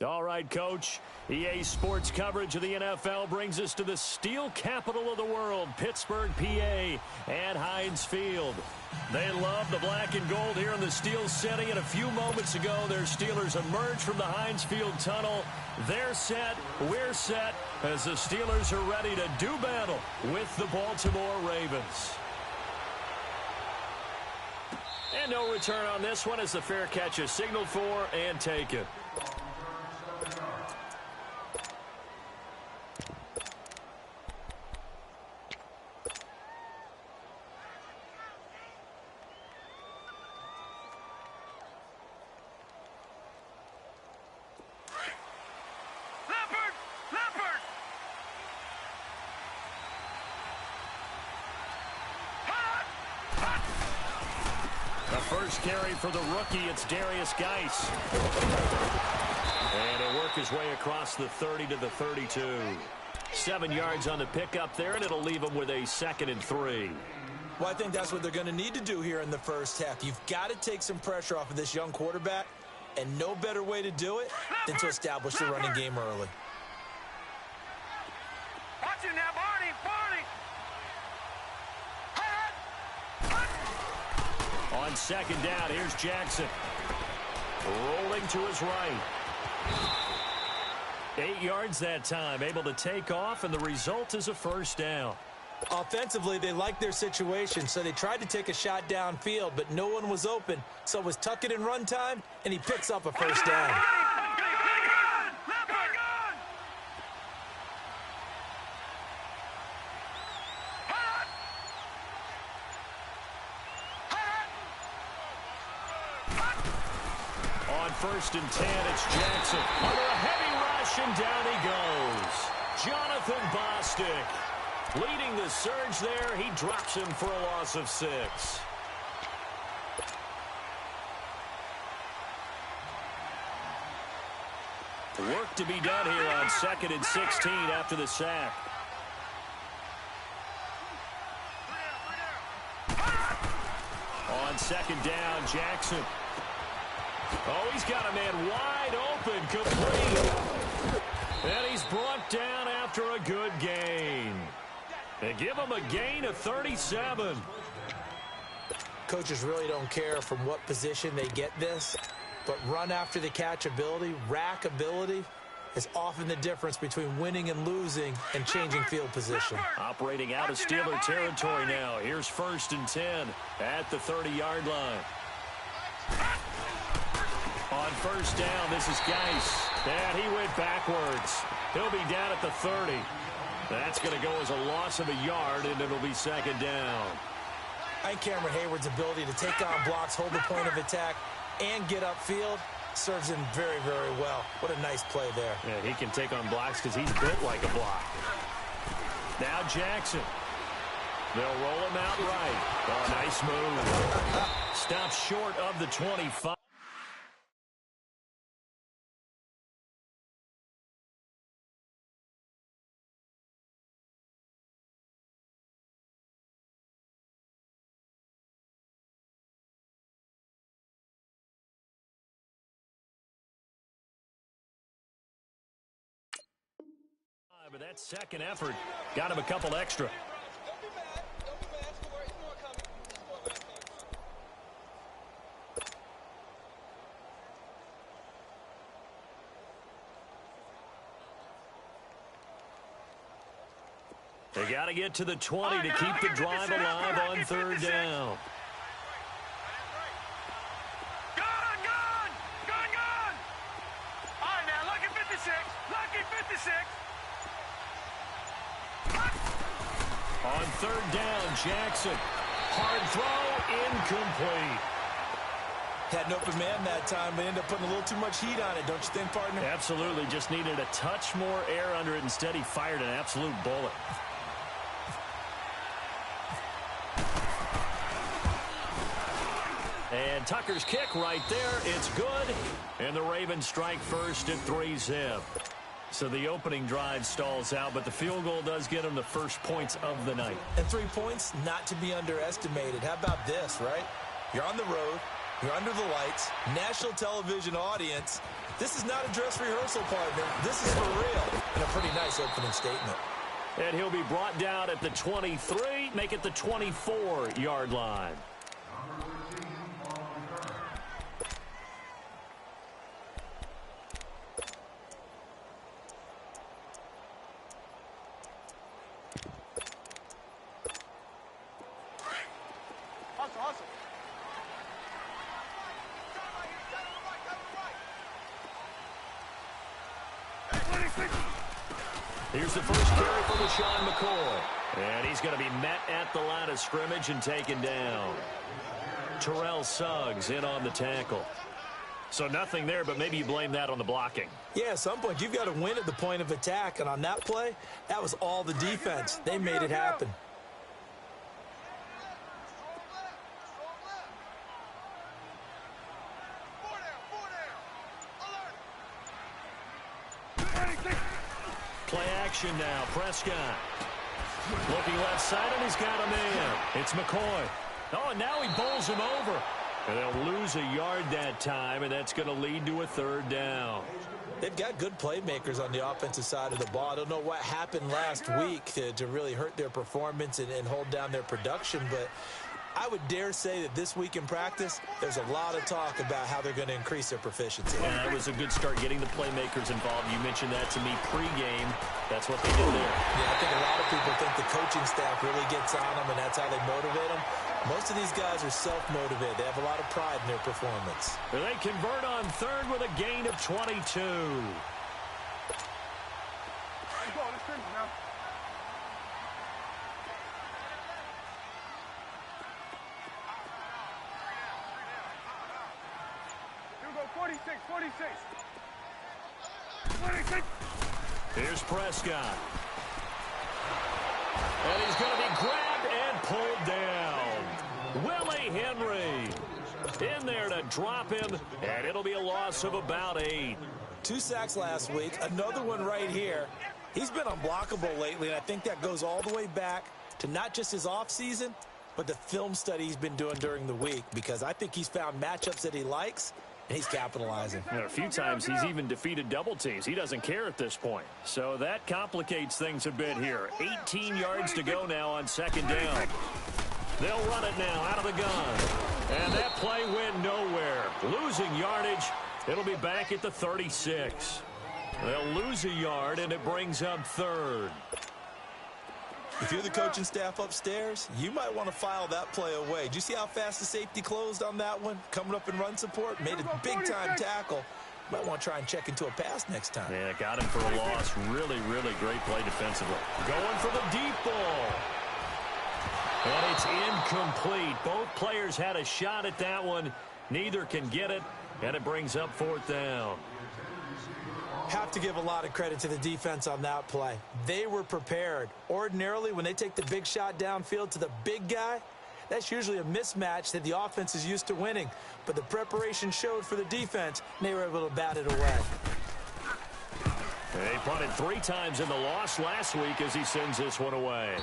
All right, Coach. EA Sports coverage of the NFL brings us to the steel capital of the world, Pittsburgh, PA, and Heinz Field. They love the black and gold here in the steel city, and a few moments ago, their Steelers emerged from the Heinz Field tunnel. They're set, we're set, as the Steelers are ready to do battle with the Baltimore Ravens. And no return on this one as the fair catch is signaled for and taken. First carry for the rookie, it's Darius Geis. And he'll work his way across the 30 to the 32. 7 yards on the pickup there, and it'll leave him with a 2nd and 3. Well, I think that's what they're going to need to do here in the first half. You've got to take some pressure off of this young quarterback, and no better way to do it than to establish the running game early. Watch it now, Barney! On 2nd down, here's Jackson. Rolling to his right. 8 yards that time, able to take off, and the result is a first down. Offensively, they liked their situation, so they tried to take a shot downfield, but no one was open. So it was tuck it in run time, and he picks up a first down. First and 10, it's Jackson. Under a heavy rush, and down he goes. Jonathan Bostic leading the surge there. He drops him for a loss of 6. Work to be done here on 2nd and 16 after the sack. On 2nd down, Jackson. Oh, he's got a man wide open, complete. And he's brought down after a good gain. They give him a gain of 37. Coaches really don't care from what position they get this, but run after the catch ability, rack ability, is often the difference between winning and losing and changing field position. Operating out of Steeler territory now. Here's 1st and 10 at the 30-yard line. On 1st down, this is Geis. And he went backwards. He'll be down at the 30. That's going to go as a loss of a yard, and it'll be 2nd down. I think Cameron Hayward's ability to take on blocks, hold the point of attack, and get upfield serves him very, very well. What a nice play there. Yeah, he can take on blocks because he's built like a block. Now Jackson. They'll roll him out right. Oh, nice move. Stops short of the 25. But that second effort got him a couple extra. They got to get to the 20 to keep the drive alive on 3rd down. Gone! All right, now, lucky 56. Lucky 56. On 3rd down, Jackson. Hard throw, incomplete. Had an open man that time, but ended up putting a little too much heat on it, don't you think, partner? Absolutely. Just needed a touch more air under it. Instead, he fired an absolute bullet. And Tucker's kick right there. It's good. And the Ravens strike first at 3-zip. So the opening drive stalls out, but the field goal does get them the first points of the night. And 3 points, not to be underestimated. How about this, right? You're on the road. You're under the lights. National television audience. This is not a dress rehearsal, partner. This is for real. And a pretty nice opening statement. And he'll be brought down at the 23, make it the 24-yard line. Here's the first carry for LaShawn McCoy. And he's going to be met at the line of scrimmage and taken down. Terrell Suggs in on the tackle. So nothing there, but maybe you blame that on the blocking. Yeah, at some point, you've got to win at the point of attack. And on that play, that was all the defense. They made it happen. Play action now. Prescott. Looking left side, and he's got a man. It's McCoy. Oh, and now he bowls him over. And they'll lose a yard that time, and that's going to lead to a third down. They've got good playmakers on the offensive side of the ball. I don't know what happened last week to really hurt their performance and hold down their production, but I would dare say that this week in practice, there's a lot of talk about how they're going to increase their proficiency. And that was a good start getting the playmakers involved. You mentioned that to me pregame. That's what they did there. Yeah, I think a lot of people think the coaching staff really gets on them, and that's how they motivate them. Most of these guys are self-motivated. They have a lot of pride in their performance. They convert on third with a gain of 22. Here's Prescott. And he's going to be grabbed and pulled down. Willie Henry in there to drop him, and it'll be a loss of about 8. 2 sacks last week, another one right here. He's been unblockable lately, and I think that goes all the way back to not just his offseason, but the film study he's been doing during the week, because I think he's found matchups that he likes, and he's capitalizing. And a few times he's even defeated double teams. He doesn't care at this point. So that complicates things a bit here. 18 yards to go now on second down. They'll run it now out of the gun. And that play went nowhere. Losing yardage. It'll be back at the 36. They'll lose a yard, and it brings up third. If you're the coaching staff upstairs, you might want to file that play away. Did you see how fast the safety closed on that one? Coming up in run support, made a big-time tackle. Might want to try and check into a pass next time. Yeah, got him for a loss. Really, really great play defensively. Going for the deep ball. And it's incomplete. Both players had a shot at that one. Neither can get it, and it brings up fourth down. Have to give a lot of credit to the defense on that play. They were prepared. Ordinarily, when they take the big shot downfield to the big guy, that's usually a mismatch that the offense is used to winning. But the preparation showed for the defense, and they were able to bat it away. They punted 3 times in the loss last week as he sends this one away.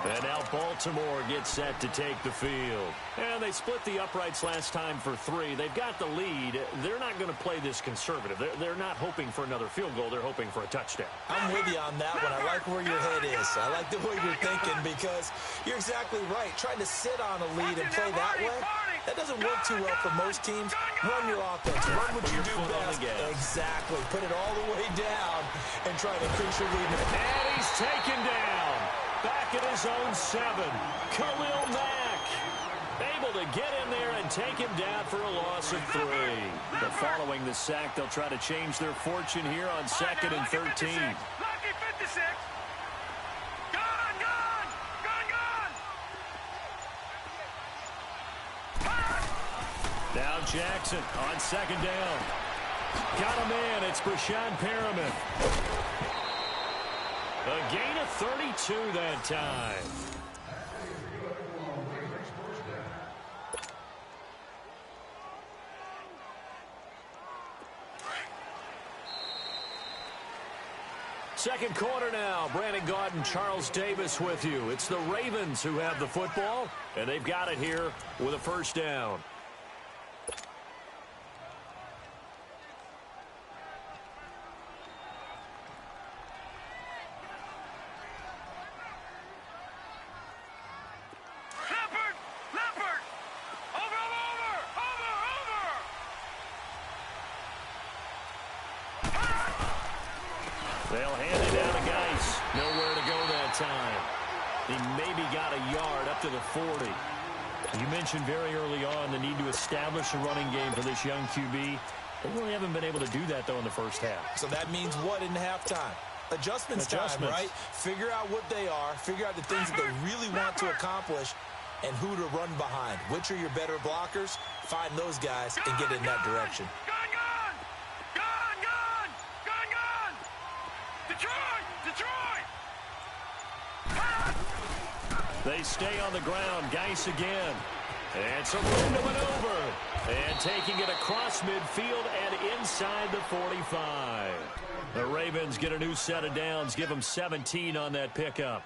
And now Baltimore gets set to take the field. And they split the uprights last time for 3. They've got the lead. They're not going to play this conservative. They're not hoping for another field goal. They're hoping for a touchdown. I'm with you on that one. I like where your head is. I like the way you're thinking, because you're exactly right. Trying to sit on a lead and play that way, that doesn't work too well for most teams. Run your offense. Run what you do best. Exactly. Put it all the way down and try to increase your lead. And he's taken down. Back at his own 7. Khalil Mack able to get in there and take him down for a loss of 3. But following the sack, they'll try to change their fortune here on 2nd and 13. Lucky 56. Gone. Now Jackson on 2nd down. Got a man. It's Brashad Perriman. A gain of 32 that time. Second quarter now. Brandon Gaudin and Charles Davis with you. It's the Ravens who have the football, and they've got it here with a first down. They'll hand it down to Geis. Nowhere to go that time. He maybe got a yard up to the 40. You mentioned very early on the need to establish a running game for this young QB. They really haven't been able to do that, though, in the first half. So that means what in halftime? Adjustments time, right? Figure out what they are. Figure out the things that they really want to accomplish and who to run behind. Which are your better blockers? Find those guys and get in that direction. They stay on the ground. Geis again. And some room to maneuver. And taking it across midfield and inside the 45. The Ravens get a new set of downs. Give them 17 on that pickup.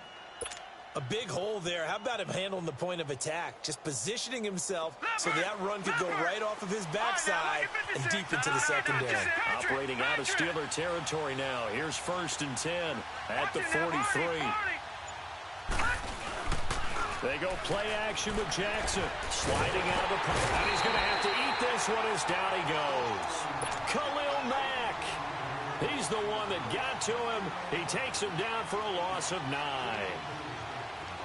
A big hole there. How about him handling the point of attack? Just positioning himself so that run could go right off of his backside and deep into the secondary. Operating out of Steeler territory now. Here's 1st and 10 at the 43. They go play action with Jackson. Sliding out of the pocket. And he's going to have to eat this one as down he goes. Khalil Mack. He's the one that got to him. He takes him down for a loss of 9.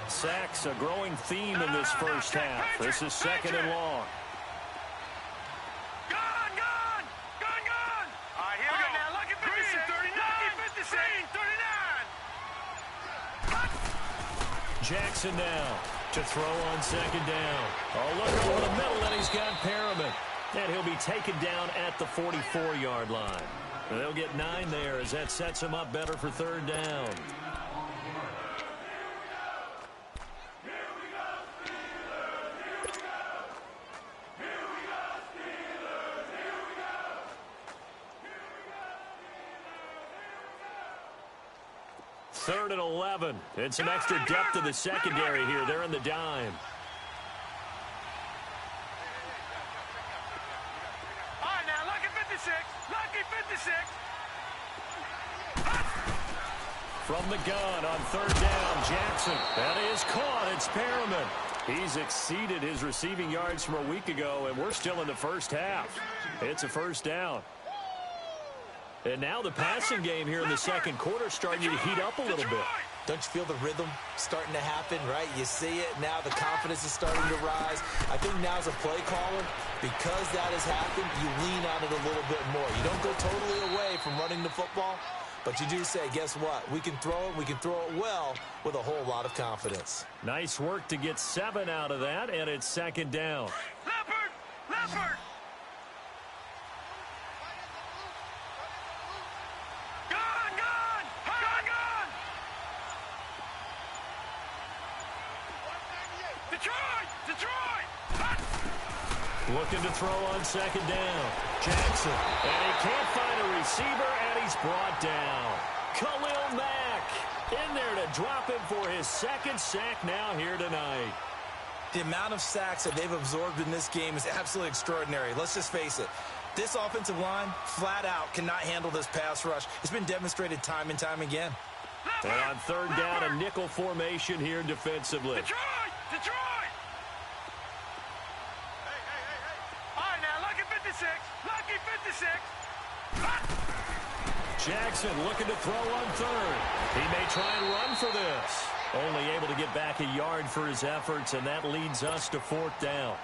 Sacks a growing theme in this first half. This is 2nd and long. Jackson now to throw on 2nd down. Oh, look over the middle, and he's got Perriman. And he'll be taken down at the 44-yard line. And they'll get 9 there as that sets him up better for 3rd down. Third and 11. And some extra depth to the secondary here. They're in the dime. All right, now, lucky 56. Lucky 56. From the gun on 3rd down, Jackson. That is caught. It's Perriman. He's exceeded his receiving yards from a week ago, and we're still in the first half. It's a 1st down. And now the passing game here in the 2nd quarter starting to heat up a little bit. Don't you feel the rhythm starting to happen, right? You see it. Now the confidence is starting to rise. I think now as a play caller, because that has happened, you lean on it a little bit more. You don't go totally away from running the football, but you do say, guess what? We can throw it. We can throw it well with a whole lot of confidence. Nice work to get 7 out of that, and it's 2nd down. Leopard! Leopard! Looking to throw on 2nd down. Jackson. And he can't find a receiver, and he's brought down. Khalil Mack in there to drop him for his 2nd sack now here tonight. The amount of sacks that they've absorbed in this game is absolutely extraordinary. Let's just face it. This offensive line, flat out, cannot handle this pass rush. It's been demonstrated time and time again. And on 3rd down, a nickel formation here defensively. Detroit! Detroit! Lucky 56. Jackson looking to throw on 3rd. He may try and run for this. Only able to get back a yard for his efforts, and that leads us to 4th down.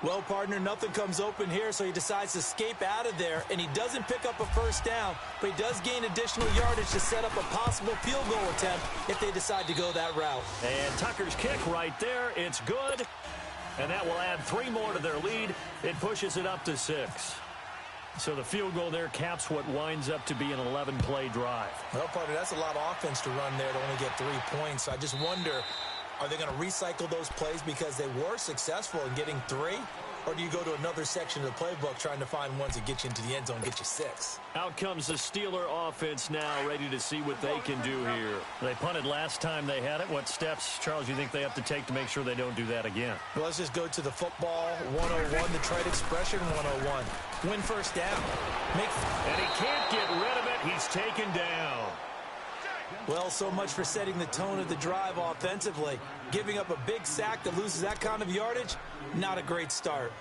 Well, partner, nothing comes open here, so he decides to escape out of there, and he doesn't pick up a 1st down, but he does gain additional yardage to set up a possible field goal attempt if they decide to go that route. And Tucker's kick right there. It's good. And that will add 3 more to their lead. It pushes it up to 6. So the field goal there caps what winds up to be an 11-play drive. Well, partner, that's a lot of offense to run there to only get 3 points. I just wonder, are they going to recycle those plays because they were successful in getting 3? Or do you go to another section of the playbook trying to find ones that get you into the end zone and get you 6? Out comes the Steeler offense now, ready to see what they can do here. They punted last time they had it. What steps, Charles, you think they have to take to make sure they don't do that again? Well, let's just go to the football 101, the trade expression 101. Win 1st down. And he can't get rid of it. He's taken down. Well, so much for setting the tone of the drive offensively. Giving up a big sack that loses that kind of yardage, not a great start.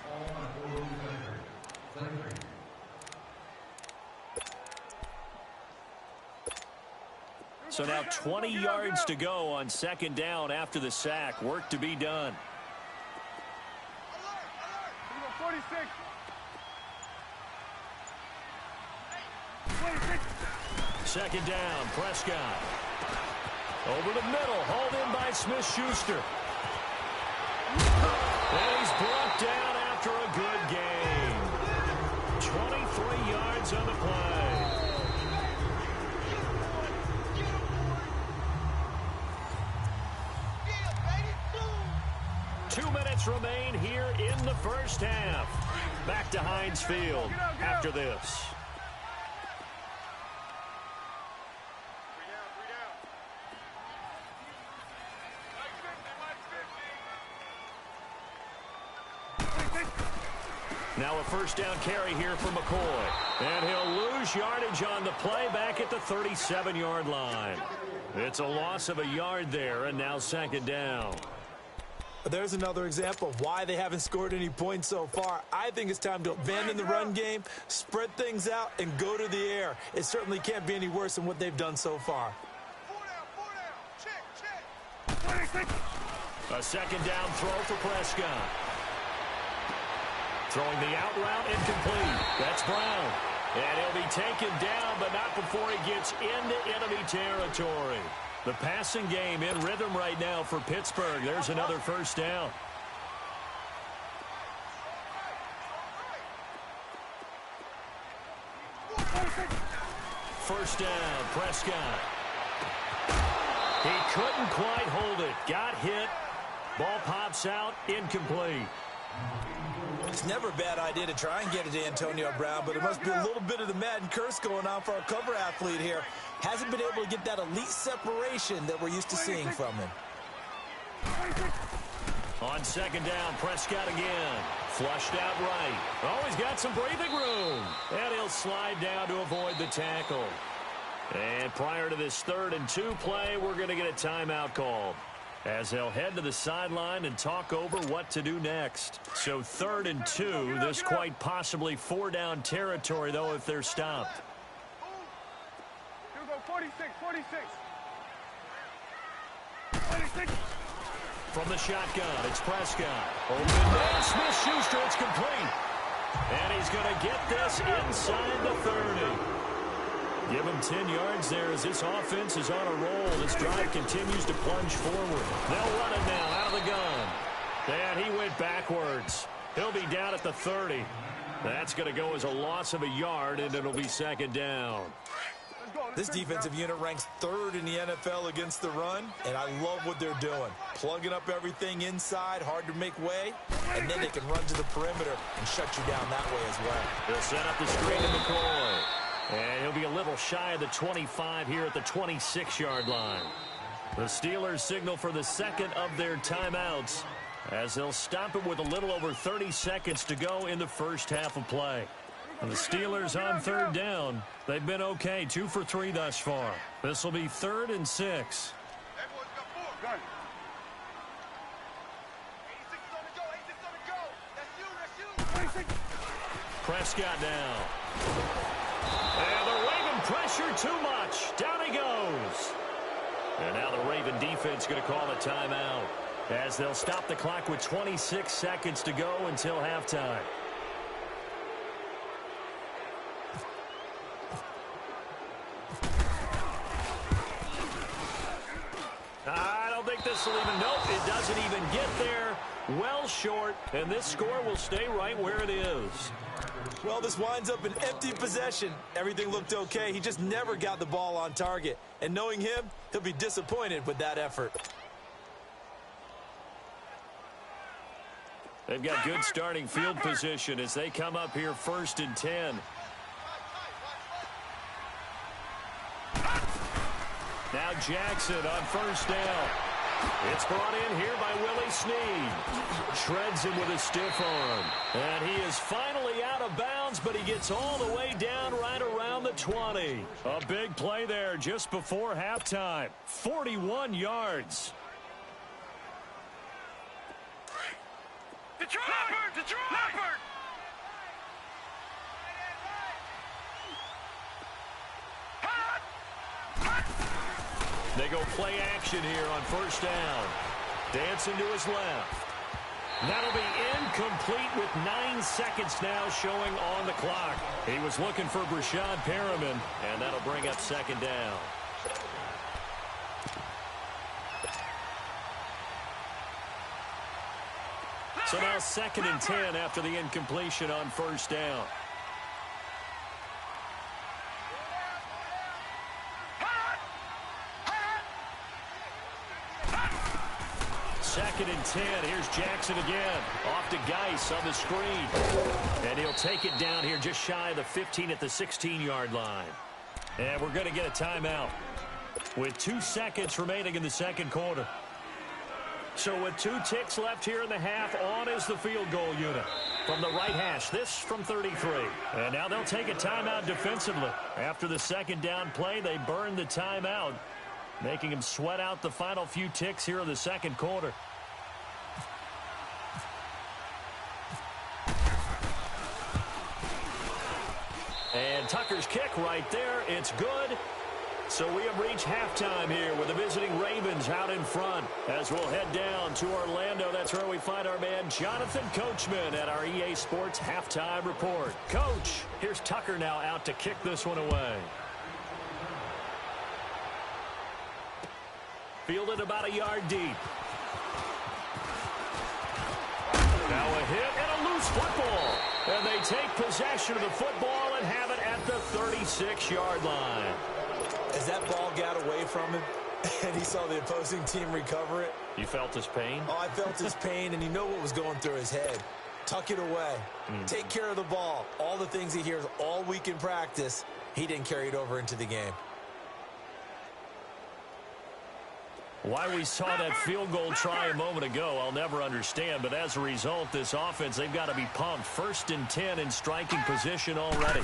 So now 20 yards to go on second down after the sack. Work to be done. 46. Second down, Prescott. Over the middle, hauled in by Smith-Schuster. And he's brought down after a good gain. 23 yards on the play. Two minutes remain here in the first half. Back to Heinz Field after this. Now a first down carry here for McCoy. And he'll lose yardage on the play back at the 37-yard line. It's a loss of a yard there, and now second down. There's another example of why they haven't scored any points so far. I think it's time to abandon the run game, spread things out, and go to the air. It certainly can't be any worse than what they've done so far. 4 down. Check. A second down throw for Prescott. Throwing the out route, incomplete. That's Brown. And he'll be taken down, but not before he gets into enemy territory. The passing game in rhythm right now for Pittsburgh. There's another first down. First down, Prescott. He couldn't quite hold it. Got hit. Ball pops out, incomplete. It's never a bad idea to try and get it to Antonio Brown, but it must be a little bit of the Madden curse going on for our cover athlete here. Hasn't been able to get that elite separation that we're used to seeing from him. On second down, Prescott again. Flushed out right. Oh, he's got some breathing room. And he'll slide down to avoid the tackle. And prior to this 3rd and 2 play, we're going to get a timeout called, as they'll head to the sideline and talk over what to do next. So 3rd and 2, this quite possibly 4-down territory, though, if they're stopped. 46. From the shotgun, it's Prescott. Open man, Smith-Schuster, it's complete. And he's going to get this inside the 30. Give him 10 yards there as this offense is on a roll. This drive continues to plunge forward. They'll run it now out of the gun. And he went backwards. He'll be down at the 30. That's going to go as a loss of a yard, and it'll be second down. This defensive unit ranks 3rd in the NFL against the run, and I love what they're doing. Plugging up everything inside, hard to make way, and then they can run to the perimeter and shut you down that way as well. He'll set up the screen to McCoy. And he'll be a little shy of the 25 here at the 26-yard line. The Steelers signal for the second of their timeouts, as they'll stop it with a little over 30 seconds to go in the first half of play. And the Steelers on 3rd down. They've been okay, 2 for 3 thus far. This will be 3rd and 6. Prescott down. And the Raven pressure too much. Down he goes. And now the Raven defense going to call a timeout, as they'll stop the clock with 26 seconds to go until halftime. I don't think this will even, nope, it doesn't even get there. Well short, and this score will stay right where it is. Well, this winds up an empty possession. Everything looked okay. He just never got the ball on target. And knowing him, he'll be disappointed with that effort. They've got good starting field position as they come up here 1st and 10. Now Jackson on 1st down. It's brought in here by Willie Snead. Shreds him with a stiff arm. And he is finally out of bounds, but he gets all the way down right around the 20. A big play there just before halftime. 41 yards. Detroit! Detroit! They go play action here on first down. Dancing to his left. That'll be incomplete with 9 seconds now showing on the clock. He was looking for Brashad Perriman, and that'll bring up second down. So now 2nd and 10 after the incompletion on first down. Second and 10. Here's Jackson again. Off to Geis on the screen. And he'll take it down here just shy of the 15 at the 16-yard line. And we're going to get a timeout with 2 seconds remaining in the second quarter. So with 2 ticks left here in the half, on is the field goal unit from the right hash. This from 33. And now they'll take a timeout defensively. After the second down play, they burn the timeout, making them sweat out the final few ticks here in the second quarter. And Tucker's kick right there. It's good. So we have reached halftime here with the visiting Ravens out in front. As we'll head down to Orlando, that's where we find our man Jonathan Coachman at our EA Sports Halftime Report. Coach, here's Tucker now out to kick this one away. Fielded about a yard deep. Now a hit and a loose football. And they take possession of the football and have it at the 36-yard line. As that ball got away from him and he saw the opposing team recover it. You felt his pain? Oh, I felt his pain, and you know what was going through his head. Tuck it away. Take care of the ball. All the things he hears all week in practice, he didn't carry it over into the game. Why we saw that field goal try a moment ago, I'll never understand. But as a result, this offense, they've got to be pumped. 1st and 10 in striking position already.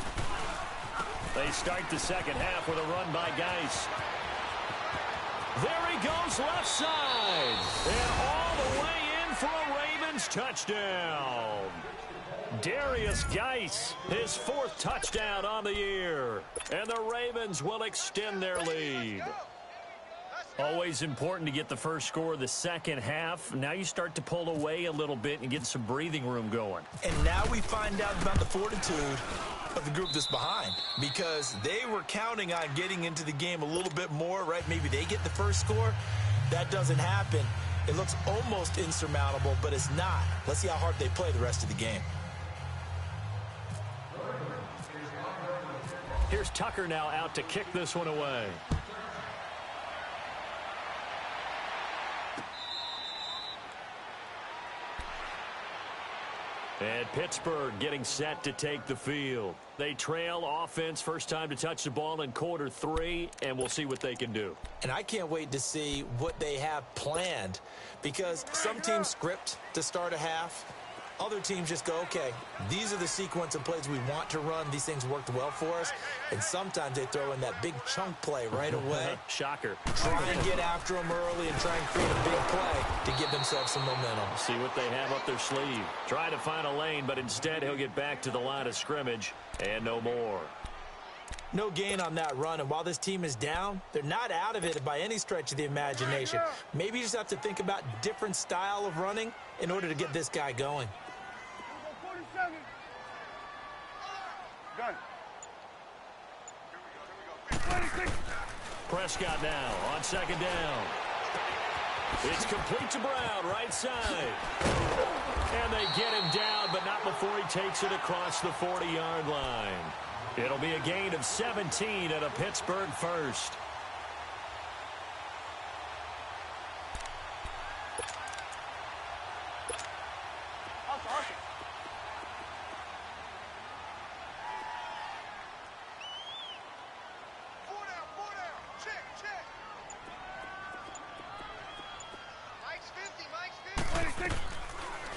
They start the second half with a run by Geis. There he goes left side. And all the way in for a Ravens touchdown. Darius Geis, his 4th touchdown on the year. And the Ravens will extend their lead. Always important to get the first score of the second half. Now you start to pull away a little bit and get some breathing room going. And now we find out about the fortitude of the group that's behind, because they were counting on getting into the game a little bit more, right? Maybe they get the first score. That doesn't happen. It looks almost insurmountable, but it's not. Let's see how hard they play the rest of the game. Here's Tucker now out to kick this one away. And Pittsburgh getting set to take the field. They trail offense, first time to touch the ball in quarter 3, and we'll see what they can do. And I can't wait to see what they have planned, because some teams script to start a half. Other teams just go, okay, these are the sequence of plays we want to run. These things worked well for us. And sometimes they throw in that big chunk play right away. Shocker. Try and get after them early and try and create a big play to give themselves some momentum. See what they have up their sleeve. Try to find a lane, but instead he'll get back to the line of scrimmage and no more. No gain on that run, and while this team is down, they're not out of it by any stretch of the imagination. Maybe you just have to think about different style of running in order to get this guy going. Gun. Prescott now on second down. It's complete to Brown, right side. And they get him down, but not before he takes it across the 40-yard line. It'll be a gain of 17 and a Pittsburgh first.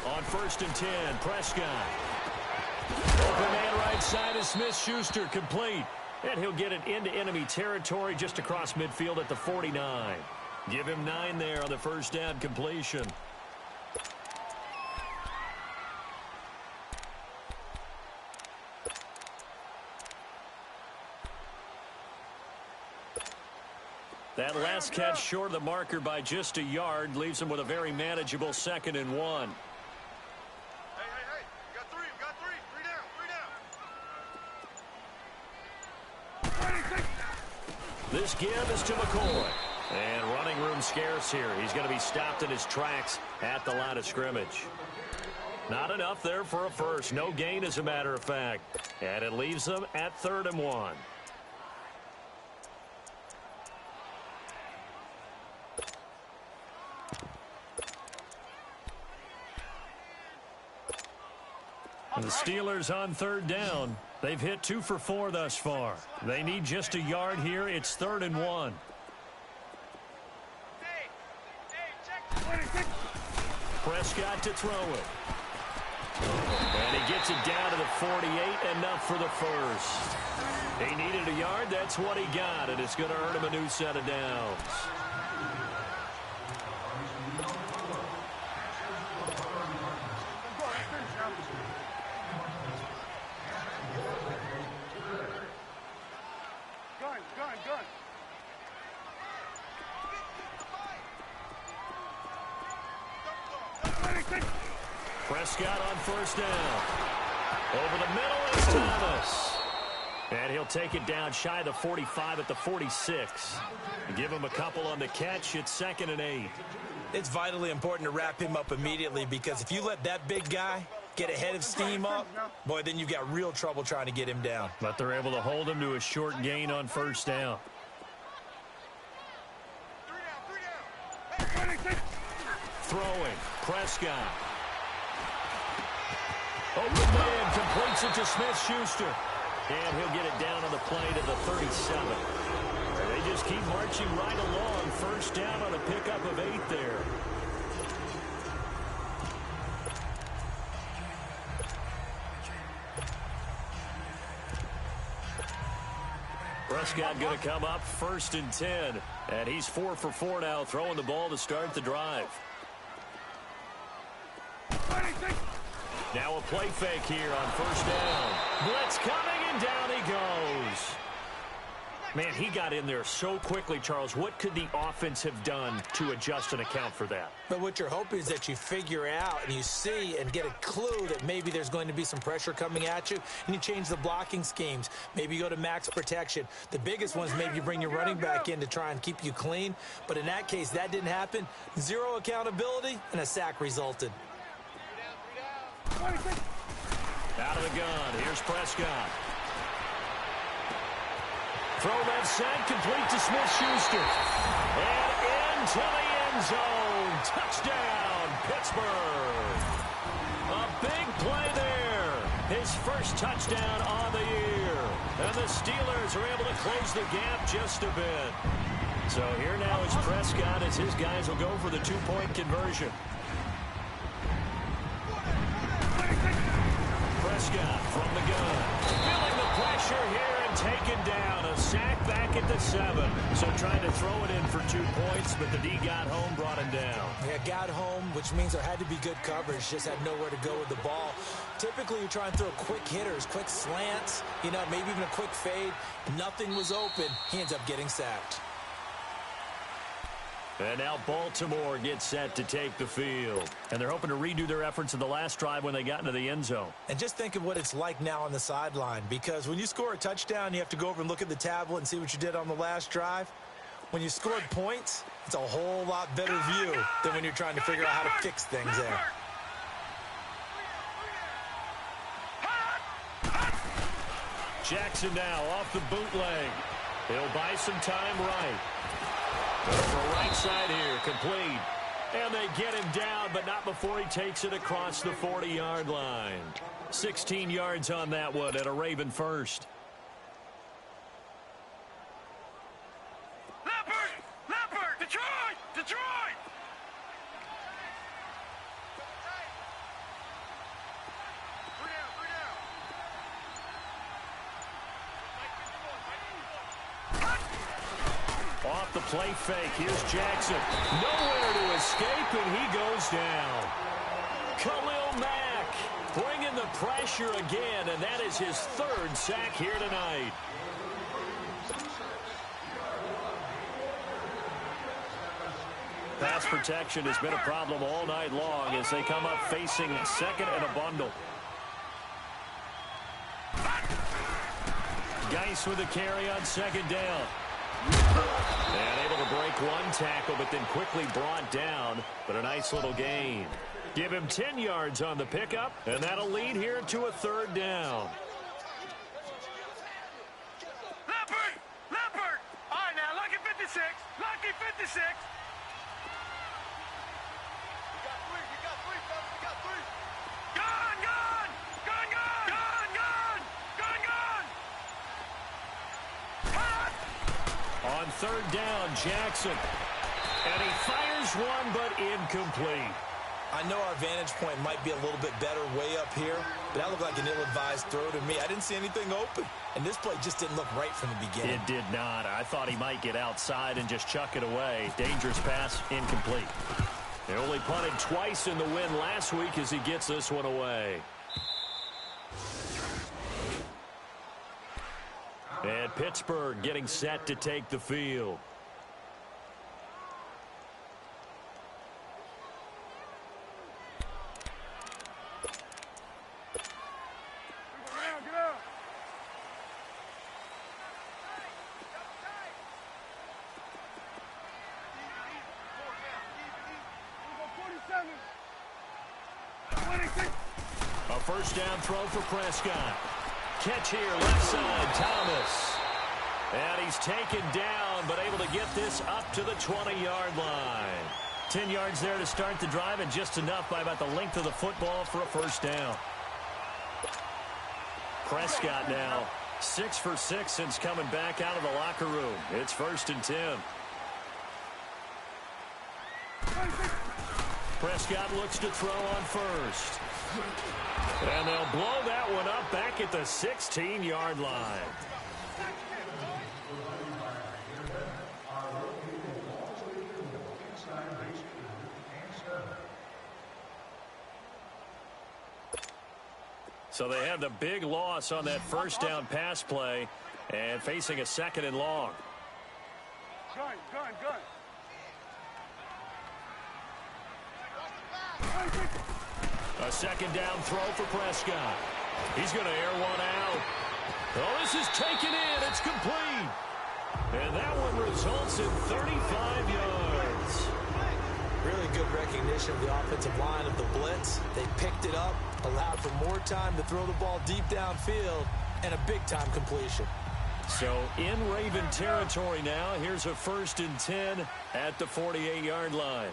On 1st and 10, Prescott. Open man right side is Smith-Schuster, complete. And he'll get it into enemy territory just across midfield at the 49. Give him 9 there on the first down completion. That last catch short of the marker by just a yard leaves him with a very manageable 2nd and 1. Hey. You got three. Three down. This give is to McCoy. And running room scarce here. He's going to be stopped in his tracks at the line of scrimmage. Not enough there for a first. No gain, as a matter of fact. And it leaves them at 3rd and 1. And the Steelers on 3rd down. They've hit 2 for 4 thus far. They need just a yard here. It's 3rd and 1. Prescott to throw it. And he gets it down to the 48, enough for the first. He needed a yard. That's what he got, and it's going to earn him a new set of downs. Gun. Prescott on 1st down. Over the middle is Thomas. And he'll take it down shy of the 45 at the 46. Give him a couple on the catch. It's 2nd and 8. It's vitally important to wrap him up immediately, because if you let that big guy get ahead of steam up, boy, then you've got real trouble trying to get him down. But they're able to hold him to a short gain on 1st down. Throwing. Prescott. Open man completes it to Smith-Schuster. And he'll get it down on the play to the 37. They just keep marching right along. 1st down on a pickup of 8 there. Prescott going to come up 1st and 10. And he's 4 for 4 now, throwing the ball to start the drive. Now a play fake here on 1st down. Blitz coming, and down he goes. Man, he got in there so quickly, Charles. What could the offense have done to adjust and account for that? But what you're hoping is that you figure out and you see and get a clue that maybe there's going to be some pressure coming at you, and you change the blocking schemes. Maybe you go to max protection. The biggest one is maybe you bring your running back in to try and keep you clean. But in that case, that didn't happen. 0 accountability, and a sack resulted. Out of the gun. Here's Prescott. Throw left side, complete to Smith-Schuster. And into the end zone. Touchdown, Pittsburgh. A big play there. His first touchdown on the year. And the Steelers are able to close the gap just a bit. So here now is Prescott as his guys will go for the 2-point conversion. Prescott from the gun. Feeling the pressure here and taken down. A sack back at the 7. So trying to throw it in for 2 points, but the D got home, brought him down. Yeah, got home, which means there had to be good coverage. Just had nowhere to go with the ball. Typically, you try and throw quick hitters, quick slants, maybe even a quick fade. Nothing was open. He ends up getting sacked. And now Baltimore gets set to take the field. And they're hoping to redo their efforts in the last drive when they got into the end zone. And just think of what it's like now on the sideline, because when you score a touchdown, you have to go over and look at the tablet and see what you did on the last drive. When you scored points, it's a whole lot better view than when you're trying to figure out how to fix things there. Jackson now off the bootleg. He'll buy some time right. Over right side here, complete. And they get him down, but not before he takes it across the 40-yard line. 16 yards on that one at a Raven first. Leopard! Detroit! Off the play fake, here's Jackson. Nowhere to escape, and he goes down. Khalil Mack bringing the pressure again, and that is his 3rd sack here tonight. Pass protection has been a problem all night long as they come up facing second and a bundle. Geis with a carry on second down. And able to break one tackle, but then quickly brought down. But a nice little gain. Give him 10 yards on the pickup, and that'll lead here to a third down. Leopard! All right, now, lucky 56. Lucky 56. You got three, fellas. You got three. Gun! On third down, Jackson. And he fires one, but incomplete. I know our vantage point might be a little bit better way up here, but that looked like an ill-advised throw to me. I didn't see anything open, and this play just didn't look right from the beginning. It did not. I thought he might get outside and just chuck it away. Dangerous pass, incomplete. They only punted twice in the win last week as he gets this one away. And Pittsburgh getting set to take the field. A first down throw for Prescott. Catch here, left side, Thomas. And he's taken down, but able to get this up to the 20-yard line. 10 yards there to start the drive, and just enough by about the length of the football for a first down. Prescott now 6 for 6 since coming back out of the locker room. It's 1st and 10. Prescott looks to throw on first. And they'll blow that one up back at the 16-yard line. So they have the big loss on that first down pass play and facing a second and long. Gun. A second down throw for Prescott. He's going to air one out. Oh, this is taken in. It's complete. And that one results in 35 yards. Really good recognition of the offensive line of the blitz. They picked it up, allowed for more time to throw the ball deep downfield, and a big-time completion. So in Raven territory now, here's a 1st and 10 at the 48-yard line.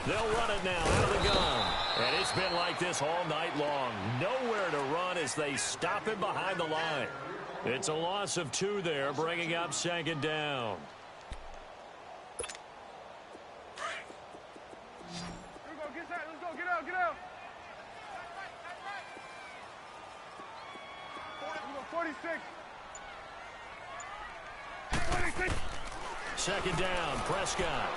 They'll run it now out of the gun. And it's been like this all night long. Nowhere to run as they stop him behind the line. It's a loss of 2 there, bringing up second down. Get out. 46. Second down, Prescott.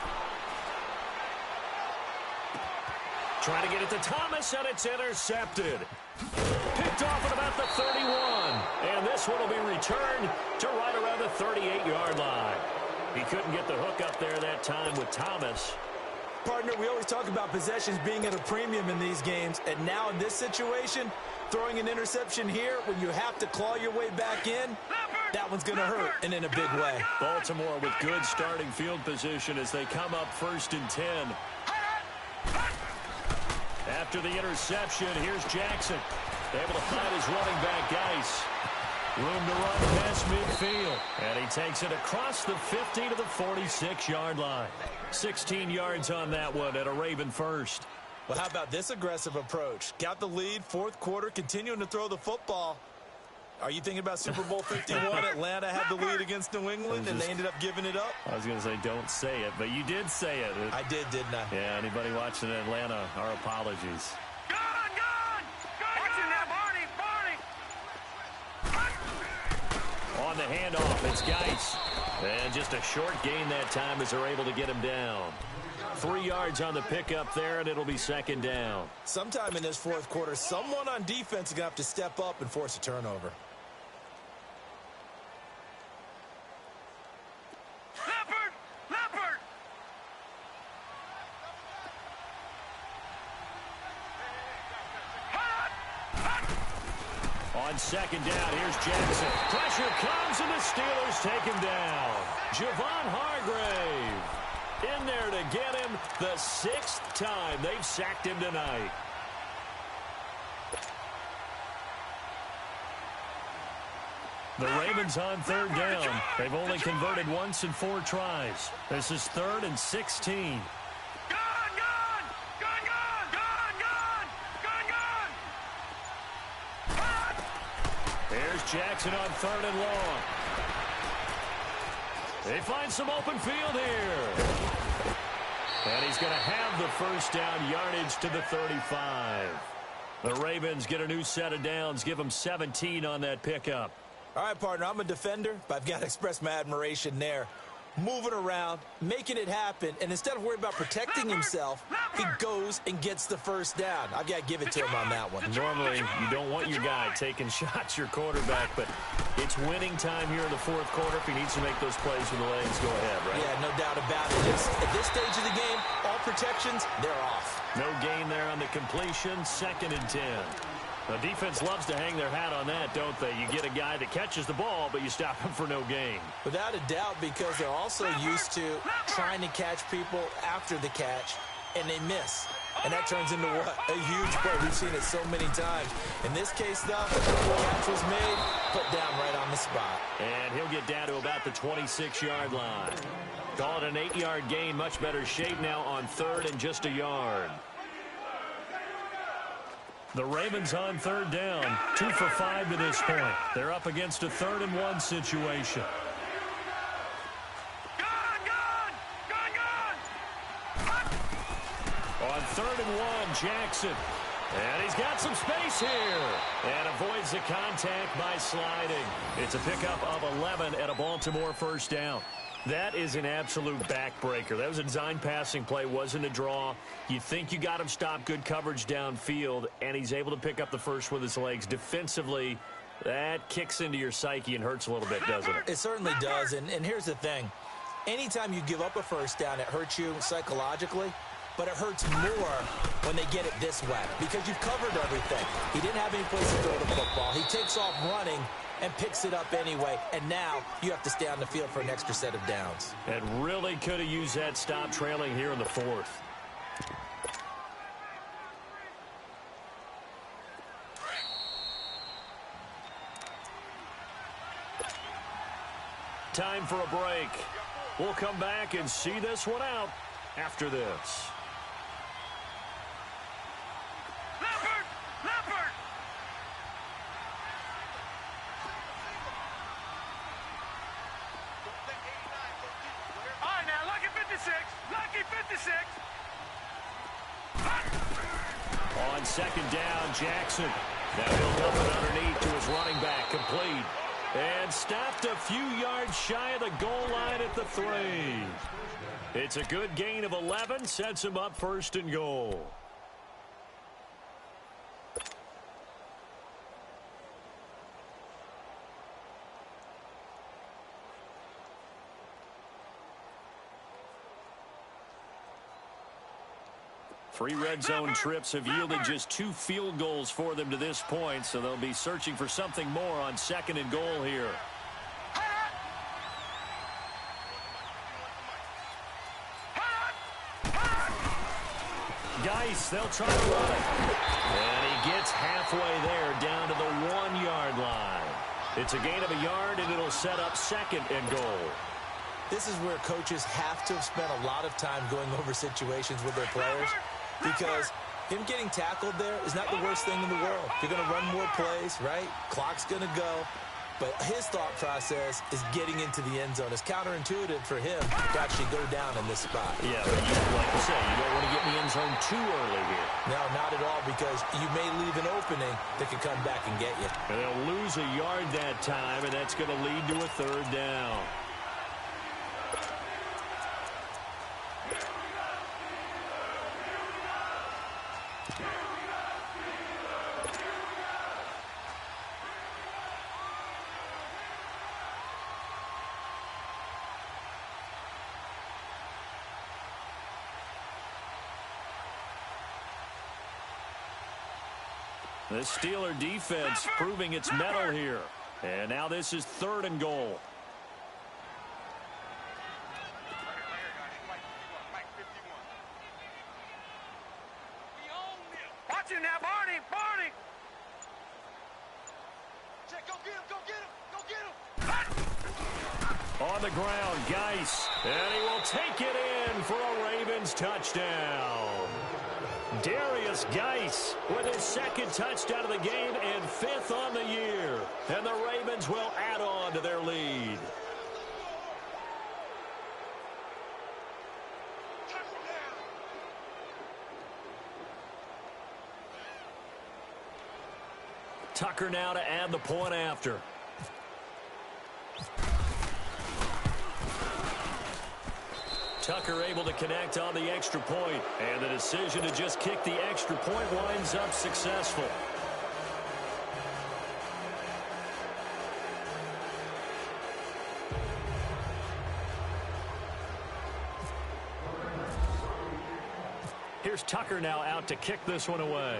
Trying to get it to Thomas, and it's intercepted. Picked off at about the 31. And this one will be returned to right around the 38-yard line. He couldn't get the hook up there that time with Thomas. Partner, we always talk about possessions being at a premium in these games, and now in this situation, throwing an interception here when you have to claw your way back in, that one's going to hurt, and in a big way. Baltimore with good starting field position as they come up 1st and 10. After the interception, here's Jackson. Able to find his running back, Geis. Room to run past midfield. And he takes it across the 50 to the 46-yard line. 16 yards on that one at a Raven first. Well, how about this aggressive approach? Got the lead, 4th quarter, continuing to throw the football. Are you thinking about Super Bowl 51? Atlanta had the lead against New England, and they ended up giving it up? I was going to say don't say it, but you did say it. I did, didn't I? Yeah, anybody watching Atlanta, our apologies. Watching that, Barney. On the handoff, it's Geis. And just a short gain that time as they're able to get him down. 3 yards on the pickup there, and it'll be second down. Sometime in this 4th quarter, someone on defense is going to have to step up and force a turnover. Leopard! On second down, here's Jackson. Pressure comes, and the Steelers take him down. Javon Hargrave in there to get him the 6th time they've sacked him tonight. The Ravens on third down. They've only converted once in 4 tries. This is 3rd and 16. Here's Jackson on 3rd and long. They find some open field here. And he's going to have the first down, yardage to the 35. The Ravens get a new set of downs, give them 17 on that pickup. All right, partner, I'm a defender, but I've got to express my admiration there. Moving around, making it happen, and instead of worrying about protecting himself, he goes and gets the first down. I've got to give it to him on that one. Normally, you don't want your guy taking shots, your quarterback, but it's winning time here in the 4th quarter. If he needs to make those plays with the legs, go ahead, right? Yeah, no doubt about it. At this stage of the game, all protections, they're off. No gain there on the completion, 2nd and 10. The defense loves to hang their hat on that, don't they? You get a guy that catches the ball, but you stop him for no gain. Without a doubt, because they're also used to trying to catch people after the catch, and they miss. And that turns into what? A huge play. We've seen it so many times. In this case, though, the catch was made, put down right on the spot. And he'll get down to about the 26-yard line. Call it an 8-yard gain, much better shape now on 3rd and just a yard. The Ravens on 3rd down, 2 for 5 to this point. They're up against a 3rd and 1 situation. On 3rd and 1, Jackson. And he's got some space here. And avoids the contact by sliding. It's a pickup of 11 and a Baltimore first down. That is an absolute backbreaker. That was a design passing play, wasn't a draw. You think you got him stopped, good coverage downfield, and he's able to pick up the first with his legs. Defensively, that kicks into your psyche and hurts a little bit, doesn't it? It certainly does, and here's the thing. Anytime you give up a first down, it hurts you psychologically, but it hurts more when they get it this way because you've covered everything. He didn't have any place to throw the football. He takes off running and picks it up anyway, and now you have to stay on the field for an extra set of downs. And really could have used that stop trailing here in the 4th. Time for a break. We'll come back and see this one out after this. On 2nd down, Jackson. Now he'll dump it underneath to his running back, complete. And stopped a few yards shy of the goal line at the 3. It's a good gain of 11, sets him up 1st and goal. Three red zone trips have yielded just 2 field goals for them to this point, so they'll be searching for something more on 2nd and goal here. Geis, they'll try to run it. And he gets halfway there down to the 1-yard line. It's a gain of a yard, and it'll set up 2nd and goal. This is where coaches have to have spent a lot of time going over situations with their players because him getting tackled there is not the worst thing in the world. You're going to run more plays, right? Clock's going to go. But his thought process is getting into the end zone. It's counterintuitive for him to actually go down in this spot. Yeah, but like you say, you don't want to get in the end zone too early here. No, not at all, because you may leave an opening that can come back and get you. And they'll lose a yard that time, and that's going to lead to a 3rd down. The Steeler defense proving its mettle here. And now this is 3rd and goal. Watch him now, Barney! Barney! Check, go get him! Go get him! Go get him! On the ground, Geis. And he will take it in for a Ravens touchdown. Darius Geis with his 2nd touchdown of the game and 5th on the year. And the Ravens will add on to their lead. Tucker now to add the point after. Tucker able to connect on the extra point, and the decision to just kick the extra point winds up successful. Here's Tucker now out to kick this one away.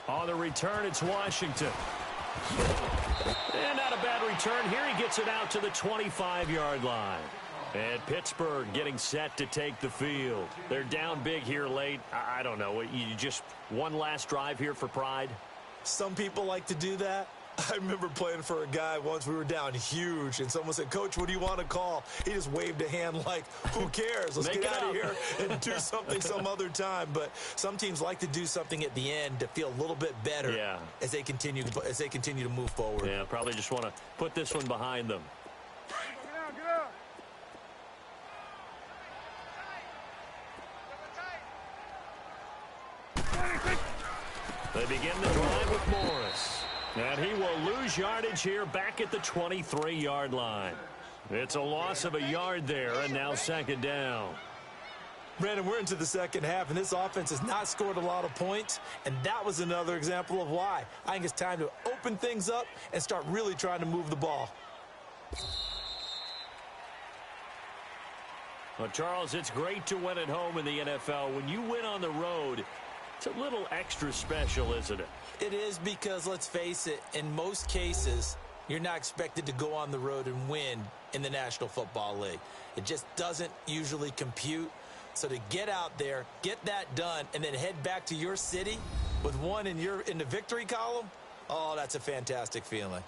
On the return, it's Washington. And not a bad return. Here he gets it out to the 25-yard line. And Pittsburgh getting set to take the field. They're down big here late. I don't know. You just one last drive here for pride? Some people like to do that. I remember playing for a guy once. We were down huge, and someone said, "Coach, what do you want to call?" He just waved a hand like, who cares? Let's get out of here and do something some other time. But some teams like to do something at the end to feel a little bit better as they continue to move forward. Yeah, probably just want to put this one behind them. Get out! They begin the drive with Morris. And he will lose yardage here back at the 23-yard line. It's a loss of a yard there, and now 2nd down. Brandon, we're into the 2nd half, and this offense has not scored a lot of points, and that was another example of why. I think it's time to open things up and start really trying to move the ball. Well, Charles, it's great to win at home in the NFL. When you win on the road, it's a little extra special, isn't it? It is, because, let's face it, in most cases, you're not expected to go on the road and win in the National Football League. It just doesn't usually compute. So to get out there, get that done, and then head back to your city with one in the victory column, oh, that's a fantastic feeling.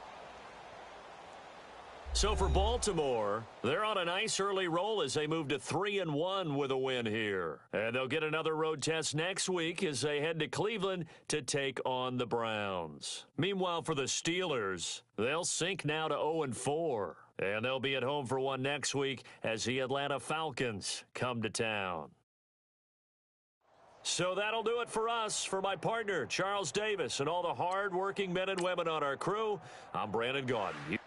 So for Baltimore, they're on a nice early roll as they move to 3-1 with a win here. And they'll get another road test next week as they head to Cleveland to take on the Browns. Meanwhile, for the Steelers, they'll sink now to 0-4. And they'll be at home for one next week as the Atlanta Falcons come to town. So that'll do it for us. For my partner, Charles Davis, and all the hard-working men and women on our crew, I'm Brandon Gaudin.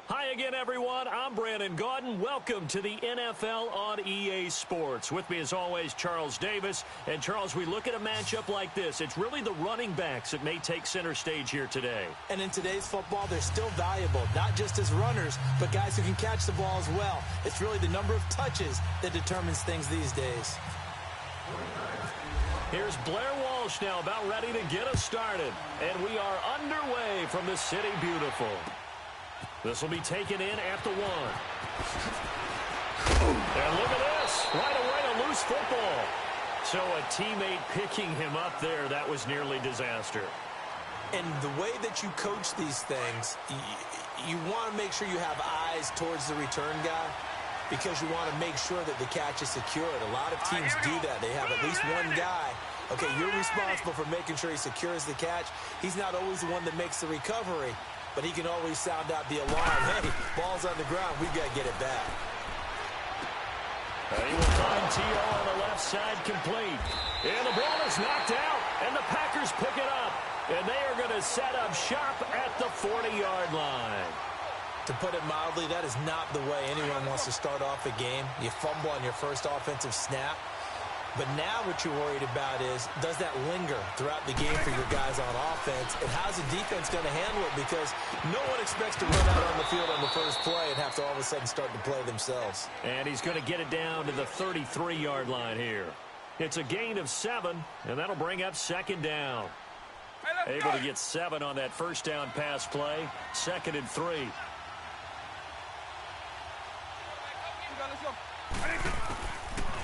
Hi again, everyone. I'm Brandon Gaudin. Welcome to the NFL on EA Sports. With me, as always, Charles Davis. And, Charles, we look at a matchup like this. It's really the running backs that may take center stage here today. And in today's football, they're still valuable, not just as runners, but guys who can catch the ball as well. It's really the number of touches that determines things these days. Here's Blair Walsh now, about ready to get us started. And we are underway from the City Beautiful. This will be taken in at the 1. And look at this. Right away, a loose football. So a teammate picking him up there, that was nearly disaster. And the way that you coach these things, you want to make sure you have eyes towards the return guy because you want to make sure that the catch is secured. A lot of teams do that. They have at least one guy. Okay, you're responsible for making sure he secures the catch. He's not always the one that makes the recovery, but he can always sound out the alarm. Hey, ball's on the ground. We've got to get it back. He will find T.O. on the left side complete. And the ball is knocked out, and the Packers pick it up. And they are going to set up shop at the 40-yard line. To put it mildly, that is not the way anyone wants to start off a game. You fumble on your first offensive snap. But now what you're worried about is, does that linger throughout the game for your guys on offense? And how's the defense going to handle it? Because no one expects to run out on the field on the first play and have to all of a sudden start to play themselves. And he's going to get it down to the 33-yard line here. It's a gain of 7, and that'll bring up second down. Able to get 7 on that first down pass play. 2nd and 3.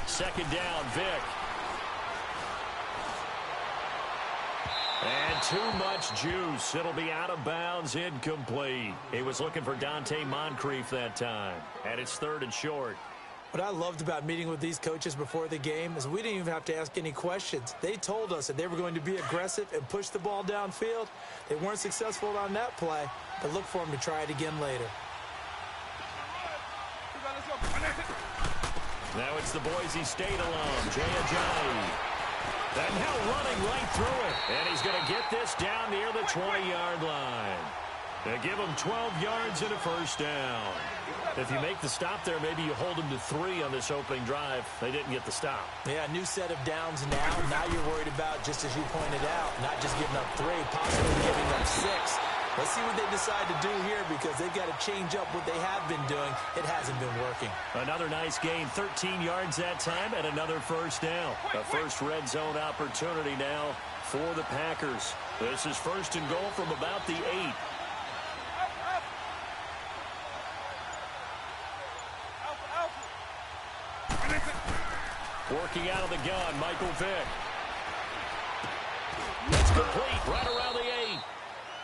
Second down, Vick. And too much juice. It'll be out of bounds, incomplete. He was looking for Dante Moncrief that time. And it's 3rd and short. What I loved about meeting with these coaches before the game is we didn't even have to ask any questions. They told us that they were going to be aggressive and push the ball downfield. They weren't successful on that play, but look for them to try it again later. Now it's the Boise State alum, Jay Ajayi. And now running right through it. And he's going to get this down near the 20-yard line. They give him 12 yards and a first down. If you make the stop there, maybe you hold them to 3 on this opening drive. They didn't get the stop. Yeah, new set of downs now. Now you're worried about, just as you pointed out, not just giving up 3, possibly giving up 6. Let's see what they decide to do here because they've got to change up what they have been doing. It hasn't been working. Another nice gain, 13 yards that time, and another first down. A first red zone opportunity now for the Packers. This is 1st and goal from about the 8. Working out of the gun, Michael Vick. It's complete right around the 8.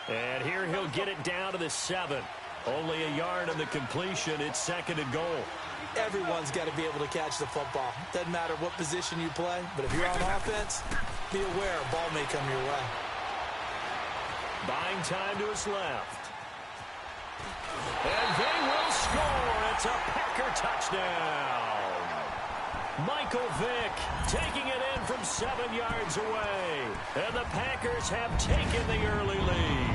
And here he'll get it down to the 7. Only a yard on the completion. It's 2nd and goal. Everyone's got to be able to catch the football. Doesn't matter what position you play, but if you're on offense, be aware a ball may come your way. Buying time to his left. And they will score. It's a Packer touchdown. Michael Vick taking it in from 7 yards away. And the Packers have taken the early lead.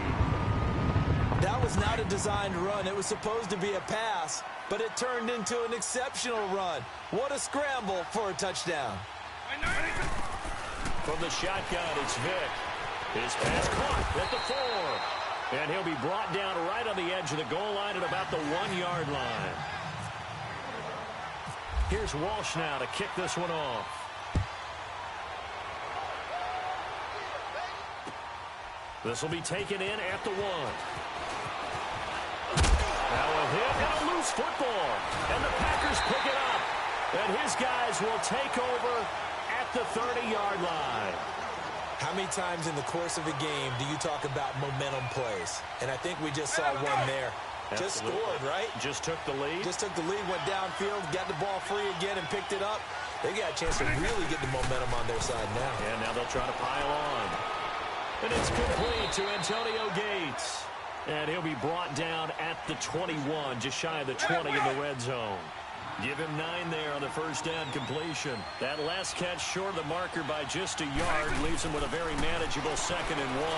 That was not a designed run. It was supposed to be a pass, but it turned into an exceptional run. What a scramble for a touchdown. From the shotgun, it's Vick. His pass caught at the 4. And he'll be brought down right on the edge of the goal line at about the 1-yard line. Here's Walsh now to kick this one off. This will be taken in at the 1. Now a hit and a loose football. And the Packers pick it up. And his guys will take over at the 30-yard line. How many times in the course of a game do you talk about momentum plays? And I think we just saw one there. Just scored, right? Just took the lead. Just took the lead, went downfield, got the ball free again, and picked it up. They got a chance to really get the momentum on their side now. And now they'll try to pile on. And it's complete to Antonio Gates. And he'll be brought down at the 21, just shy of the 20 in the red zone. Give him 9 there on the first down completion. That last catch short of the marker by just a yard leaves him with a very manageable 2nd and 1.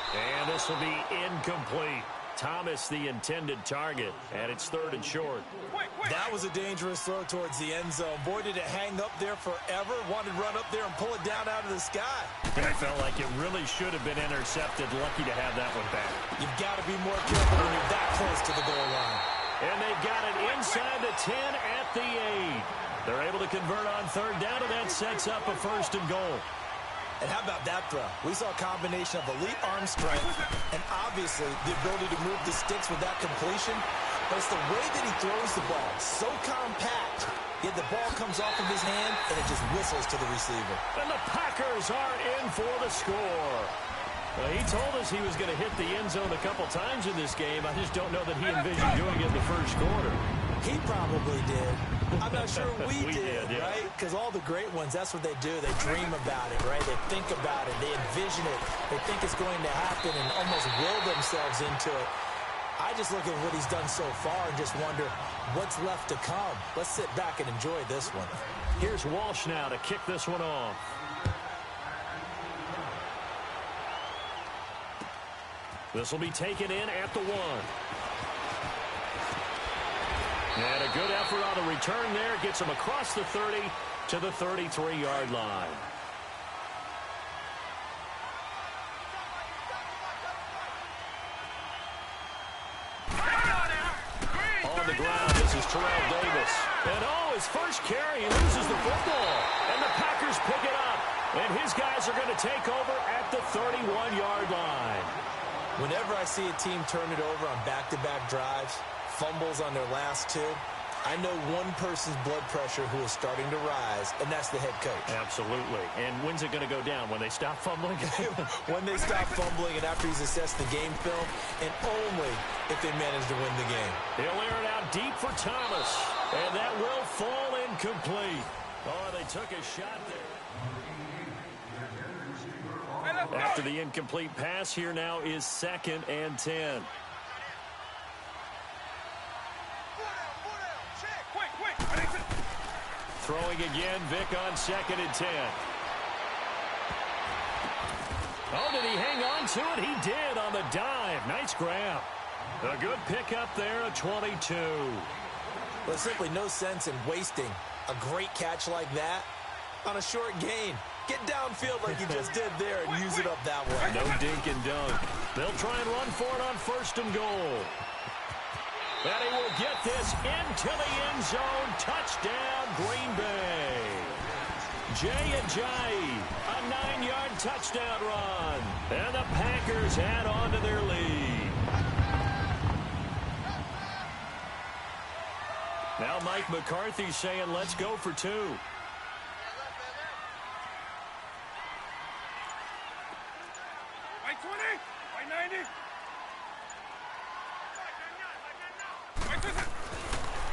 And this will be incomplete. Thomas the intended target, and it's 3rd and short. That was a dangerous throw towards the end zone. Boy, did it hang up there forever. Wanted to run up there and pull it down out of the sky. It felt like it really should have been intercepted. Lucky to have that one back. You've got to be more careful when you're that close to the goal line. And they've got it inside the 10 at the 8. They're able to convert on 3rd down, and that sets up a 1st and goal. And how about that throw? We saw a combination of elite arm strength and obviously the ability to move the sticks with that completion. But it's the way that he throws the ball. So compact. Yet the ball comes off of his hand and it just whistles to the receiver. And the Packers are in for the score. Well, he told us he was going to hit the end zone a couple times in this game. I just don't know that he envisioned doing it in the 1st quarter. He probably did. I'm not sure we did, yeah. right? Because all the great ones, that's what they do. They dream about it, right? They think about it. They envision it. They think it's going to happen and almost will themselves into it. I just look at what he's done so far and just wonder what's left to come. Let's sit back and enjoy this one. Here's Walsh now to kick this one off. This will be taken in at the 1. And a good effort on the return there. Gets him across the 30 to the 33-yard line. On the ground, this is Terrell Davis. And his first carry, he loses the football. And the Packers pick it up. And his guys are going to take over at the 31-yard line. Whenever I see a team turn it over on back-to-back drives, fumbles on their last 2, I know one person's blood pressure who is starting to rise, and that's the head coach. Absolutely. And when's it going to go down? When they stop fumbling? When they stop fumbling and after he's assessed the game film, and only if they manage to win the game. He'll air it out deep for Thomas, and that will fall incomplete. Oh, they took a shot there. After the incomplete pass, here now is 2nd and 10. Throwing again, Vic on 2nd and 10. Oh, did he hang on to it? He did on the dive. Nice grab. A good pickup there, a 22. There's simply no sense in wasting a great catch like that on a short gain. Get downfield like you just did there and use it up that way. No dink and dunk. They'll try and run for it on 1st and goal. And he will get this into the end zone. Touchdown, Green Bay. Jay Ajayi, a 9-yard touchdown run. And the Packers add on to their lead. Now Mike McCarthy saying, let's go for 2. White 20, white 90.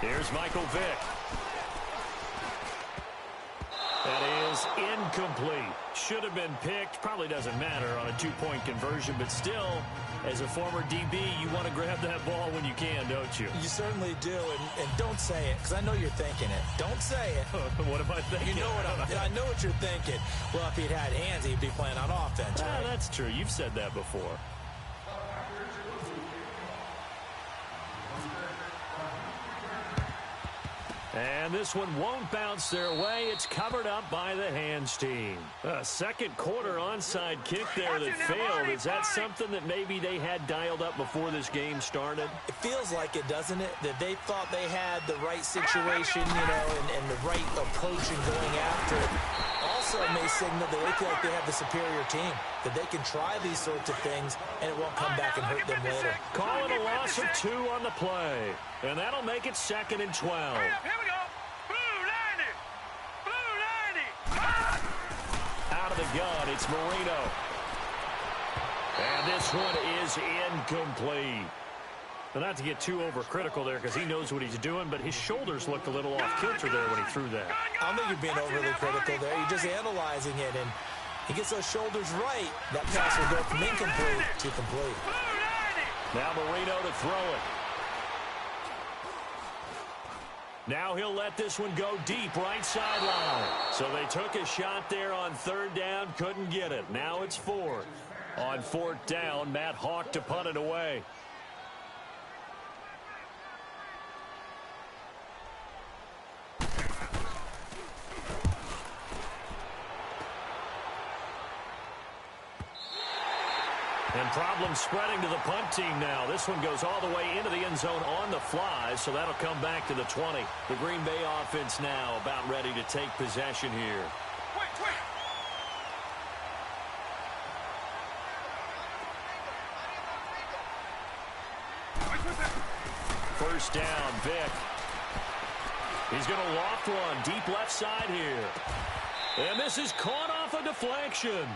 Here's Michael Vick. That is incomplete. Should have been picked. Probably doesn't matter on a 2-point conversion, but still, as a former DB, you want to grab that ball when you can, don't you? You certainly do, and don't say it, because I know you're thinking it. Don't say it. What am I thinking? You know what I know what you're thinking. Well, if he'd had hands, he'd be playing on offense, right? That's true. You've said that before. And this one won't bounce their way. It's covered up by the hands team. A 2nd quarter onside kick there that failed. Is that something that maybe they had dialed up before this game started? It feels like it, doesn't it? That they thought they had the right situation, and the right approach in going after it. Also, it may signal that they feel like they have the superior team, that they can try these sorts of things, and it won't come back and hurt them later. Calling a loss of 2 on the play. And that'll make it 2nd and 12. Here we go. Blue 90. Blue 90. Out of the gun, it's Marino. And this one is incomplete. But not to get too overcritical there because he knows what he's doing, but his shoulders looked a little off kilter there when he threw that. I don't think you're being overly critical there. You're just analyzing it, and he gets those shoulders right. That pass will go from incomplete to complete. Now Marino to throw it. Now he'll let this one go deep right sideline. So they took a shot there on 3rd down, couldn't get it. Now it's 4th. On 4th down, Matt Hawk to punt it away. And problems spreading to the punt team now. This one goes all the way into the end zone on the fly, so that'll come back to the 20. The Green Bay offense now about ready to take possession here. First down, Vic. He's going to loft one deep left side here. And this is caught off a deflection.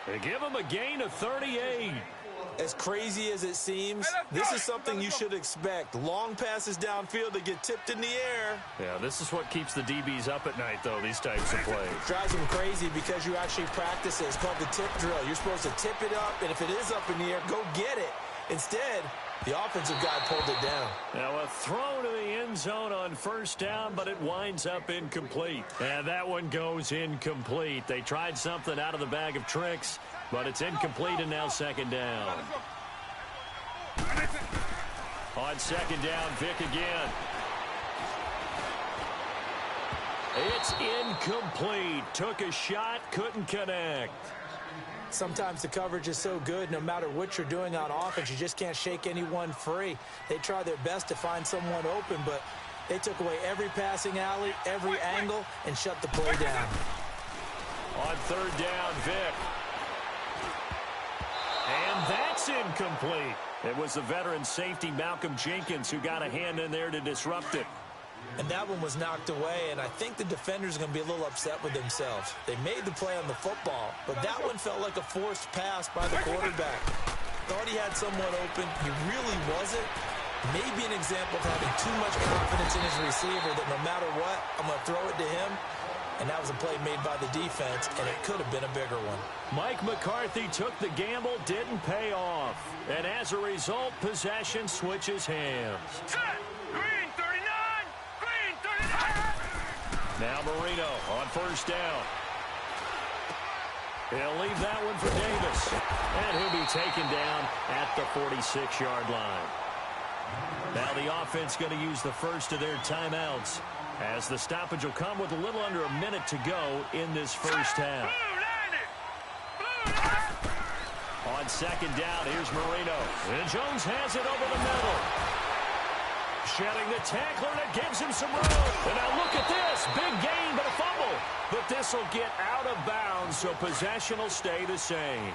They give him a gain of 38. As crazy as it seems, this is something you should expect. Long passes downfield to get tipped in the air. Yeah, this is what keeps the DBs up at night, though, these types of plays. Drives them crazy because you actually practice it. It's called the tip drill. You're supposed to tip it up, and if it is up in the air, go get it. Instead, the offensive guy pulled it down. Now a throw to the end zone on first down, but it winds up incomplete. And that one goes incomplete. They tried something out of the bag of tricks, but it's incomplete and now second down. On second down, Vic again. It's incomplete. Took a shot, couldn't connect. Sometimes the coverage is so good, no matter what you're doing on offense, you just can't shake anyone free. They try their best to find someone open, but they took away every passing alley, every angle, and shut the play down. On third down, Vic. And that's incomplete. It was the veteran safety, Malcolm Jenkins, who got a hand in there to disrupt it. And that one was knocked away, and I think the defenders are going to be a little upset with themselves. They made the play on the football, but that one felt like a forced pass by the quarterback. Thought he had someone open. He really wasn't. Maybe an example of having too much confidence in his receiver that no matter what, I'm going to throw it to him. And that was a play made by the defense, and it could have been a bigger one. Mike McCarthy took the gamble, didn't pay off. And as a result, possession switches hands. Now Marino on first down. He'll leave that one for Davis. And he'll be taken down at the 46-yard line. Now the offense going to use the first of their timeouts, as the stoppage will come with a little under a minute to go in this first half. On second down, here's Marino. And Jones has it over the middle. Shedding the tackler, and it gives him some room. And now look at this. Big gain, but a fumble. But this will get out of bounds, so possession will stay the same.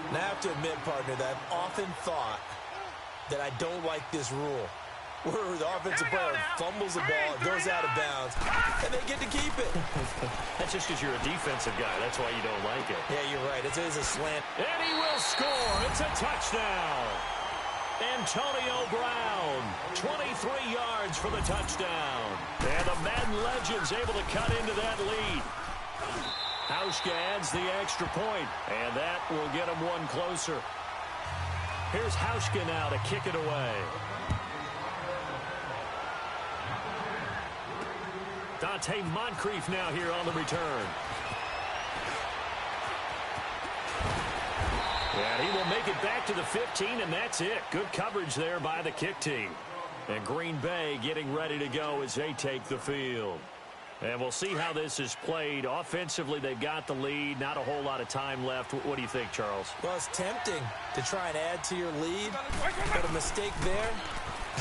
And I have to admit, partner, that I've often thought that I don't like this rule, where the offensive player fumbles the ball, it goes out of bounds, and they get to keep it. That's just because you're a defensive guy. That's why you don't like it. Yeah, you're right. It is a slant. And he will score. It's a touchdown. Antonio Brown, 23 yards for the touchdown. And the Madden legend's able to cut into that lead. Hauschka adds the extra point, and that will get him one closer. Here's Hauschka now to kick it away. Dante Moncrief now here on the return. And he will make it back to the 15, and that's it. Good coverage there by the kick team. And Green Bay getting ready to go as they take the field. And we'll see how this is played. Offensively, they've got the lead. Not a whole lot of time left. What do you think, Charles? Well, it's tempting to try and add to your lead, but a mistake there,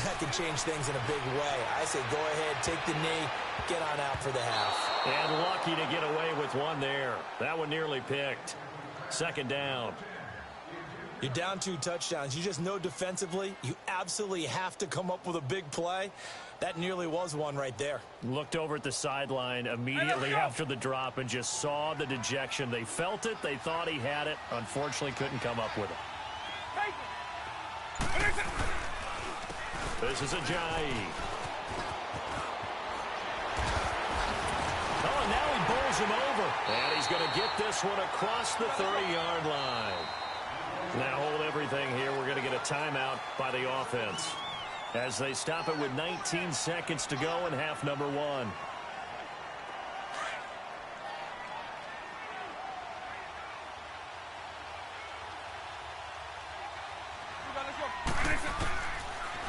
that can change things in a big way. I say go ahead, take the knee, get on out for the half. And lucky to get away with one there. That one nearly picked. Second down. You're down 2 touchdowns. You just know defensively you absolutely have to come up with a big play. That nearly was one right there. Looked over at the sideline immediately after the drop and just saw the dejection. They felt it. They thought he had it. Unfortunately, couldn't come up with it. This is Ajayi. Oh, and now he bowls him over. And he's going to get this one across the 30-yard line. Now hold everything here. We're going to get a timeout by the offense as they stop it with 19 seconds to go in half number 1.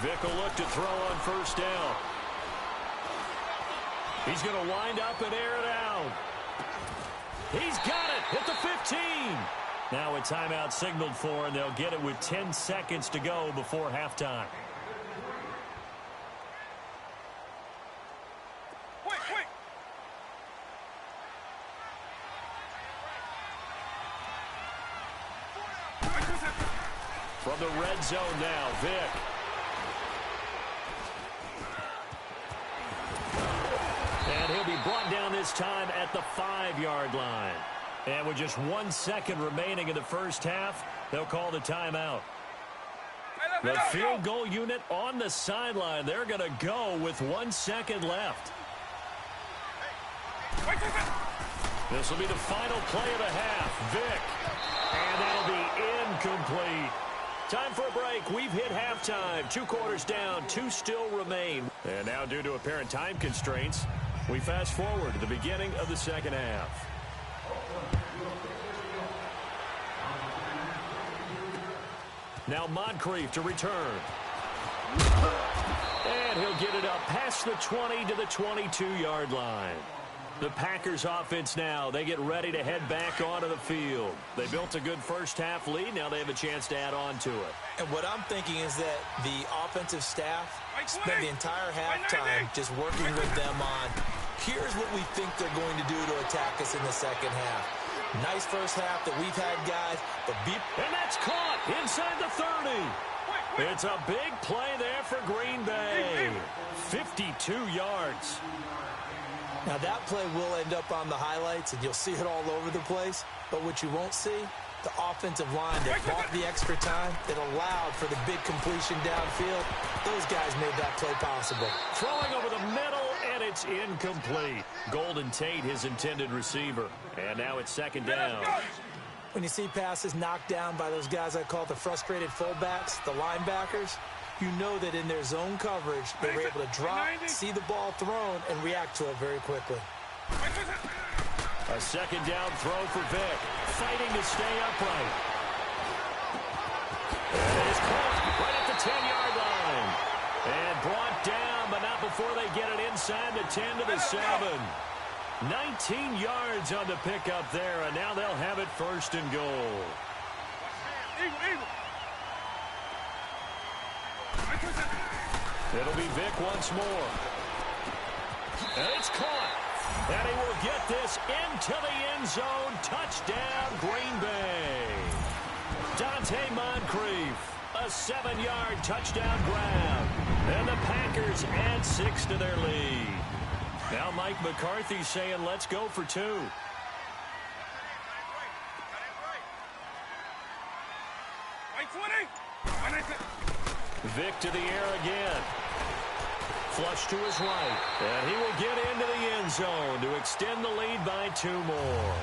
Vic will look to throw on first down. He's going to wind up and air it out. He's got it at the 15. Now a timeout signaled for, and they'll get it with 10 seconds to go before halftime. Quick. From the red zone now, Vic. And he'll be brought down this time at the 5-yard line. And with just 1 second remaining in the first half, they'll call the timeout. The field goal unit on the sideline. They're going to go with 1 second left. This will be the final play of the half. Vic. And that'll be incomplete. Time for a break. We've hit halftime. 2 quarters down. 2 still remain. And now, due to apparent time constraints, we fast forward to the beginning of the second half. Now Moncrief to return. And he'll get it up past the 20 to the 22-yard line. The Packers offense now, they get ready to head back onto the field. They built a good first half lead. Now they have a chance to add on to it. And what I'm thinking is that the offensive staff spent the entire halftime just working with them on, here's what we think they're going to do to attack us in the second half. Nice first half that we've had, guys. But and that's caught inside the 30. It's a big play there for Green Bay. 52 yards. Now that play will end up on the highlights, and you'll see it all over the place. But what you won't see, the offensive line that bought the extra time, that allowed for the big completion downfield. Those guys made that play possible. Throwing over the middle, and it's incomplete. Golden Tate, his intended receiver. And now it's second down. When you see passes knocked down by those guys I call the frustrated fullbacks, the linebackers, you know that in their zone coverage, they were able to drop, see the ball thrown, and react to it very quickly. A second down throw for Vic. Fighting to stay upright. And it is caught right at the 10-yard line. And brought down, but not before they get it inside the 10 to the 7. 19 yards on the pickup there, and now they'll have it first and goal. It'll be Vic once more. And it's caught. And he will get this into the end zone. Touchdown, Green Bay. Dante Moncrief, a 7-yard touchdown grab. And the Packers add 6 to their lead. Now Mike McCarthy saying, let's go for 2. Vic to the air again. Flush to his right. And he will get into the end zone to extend the lead by 2 more.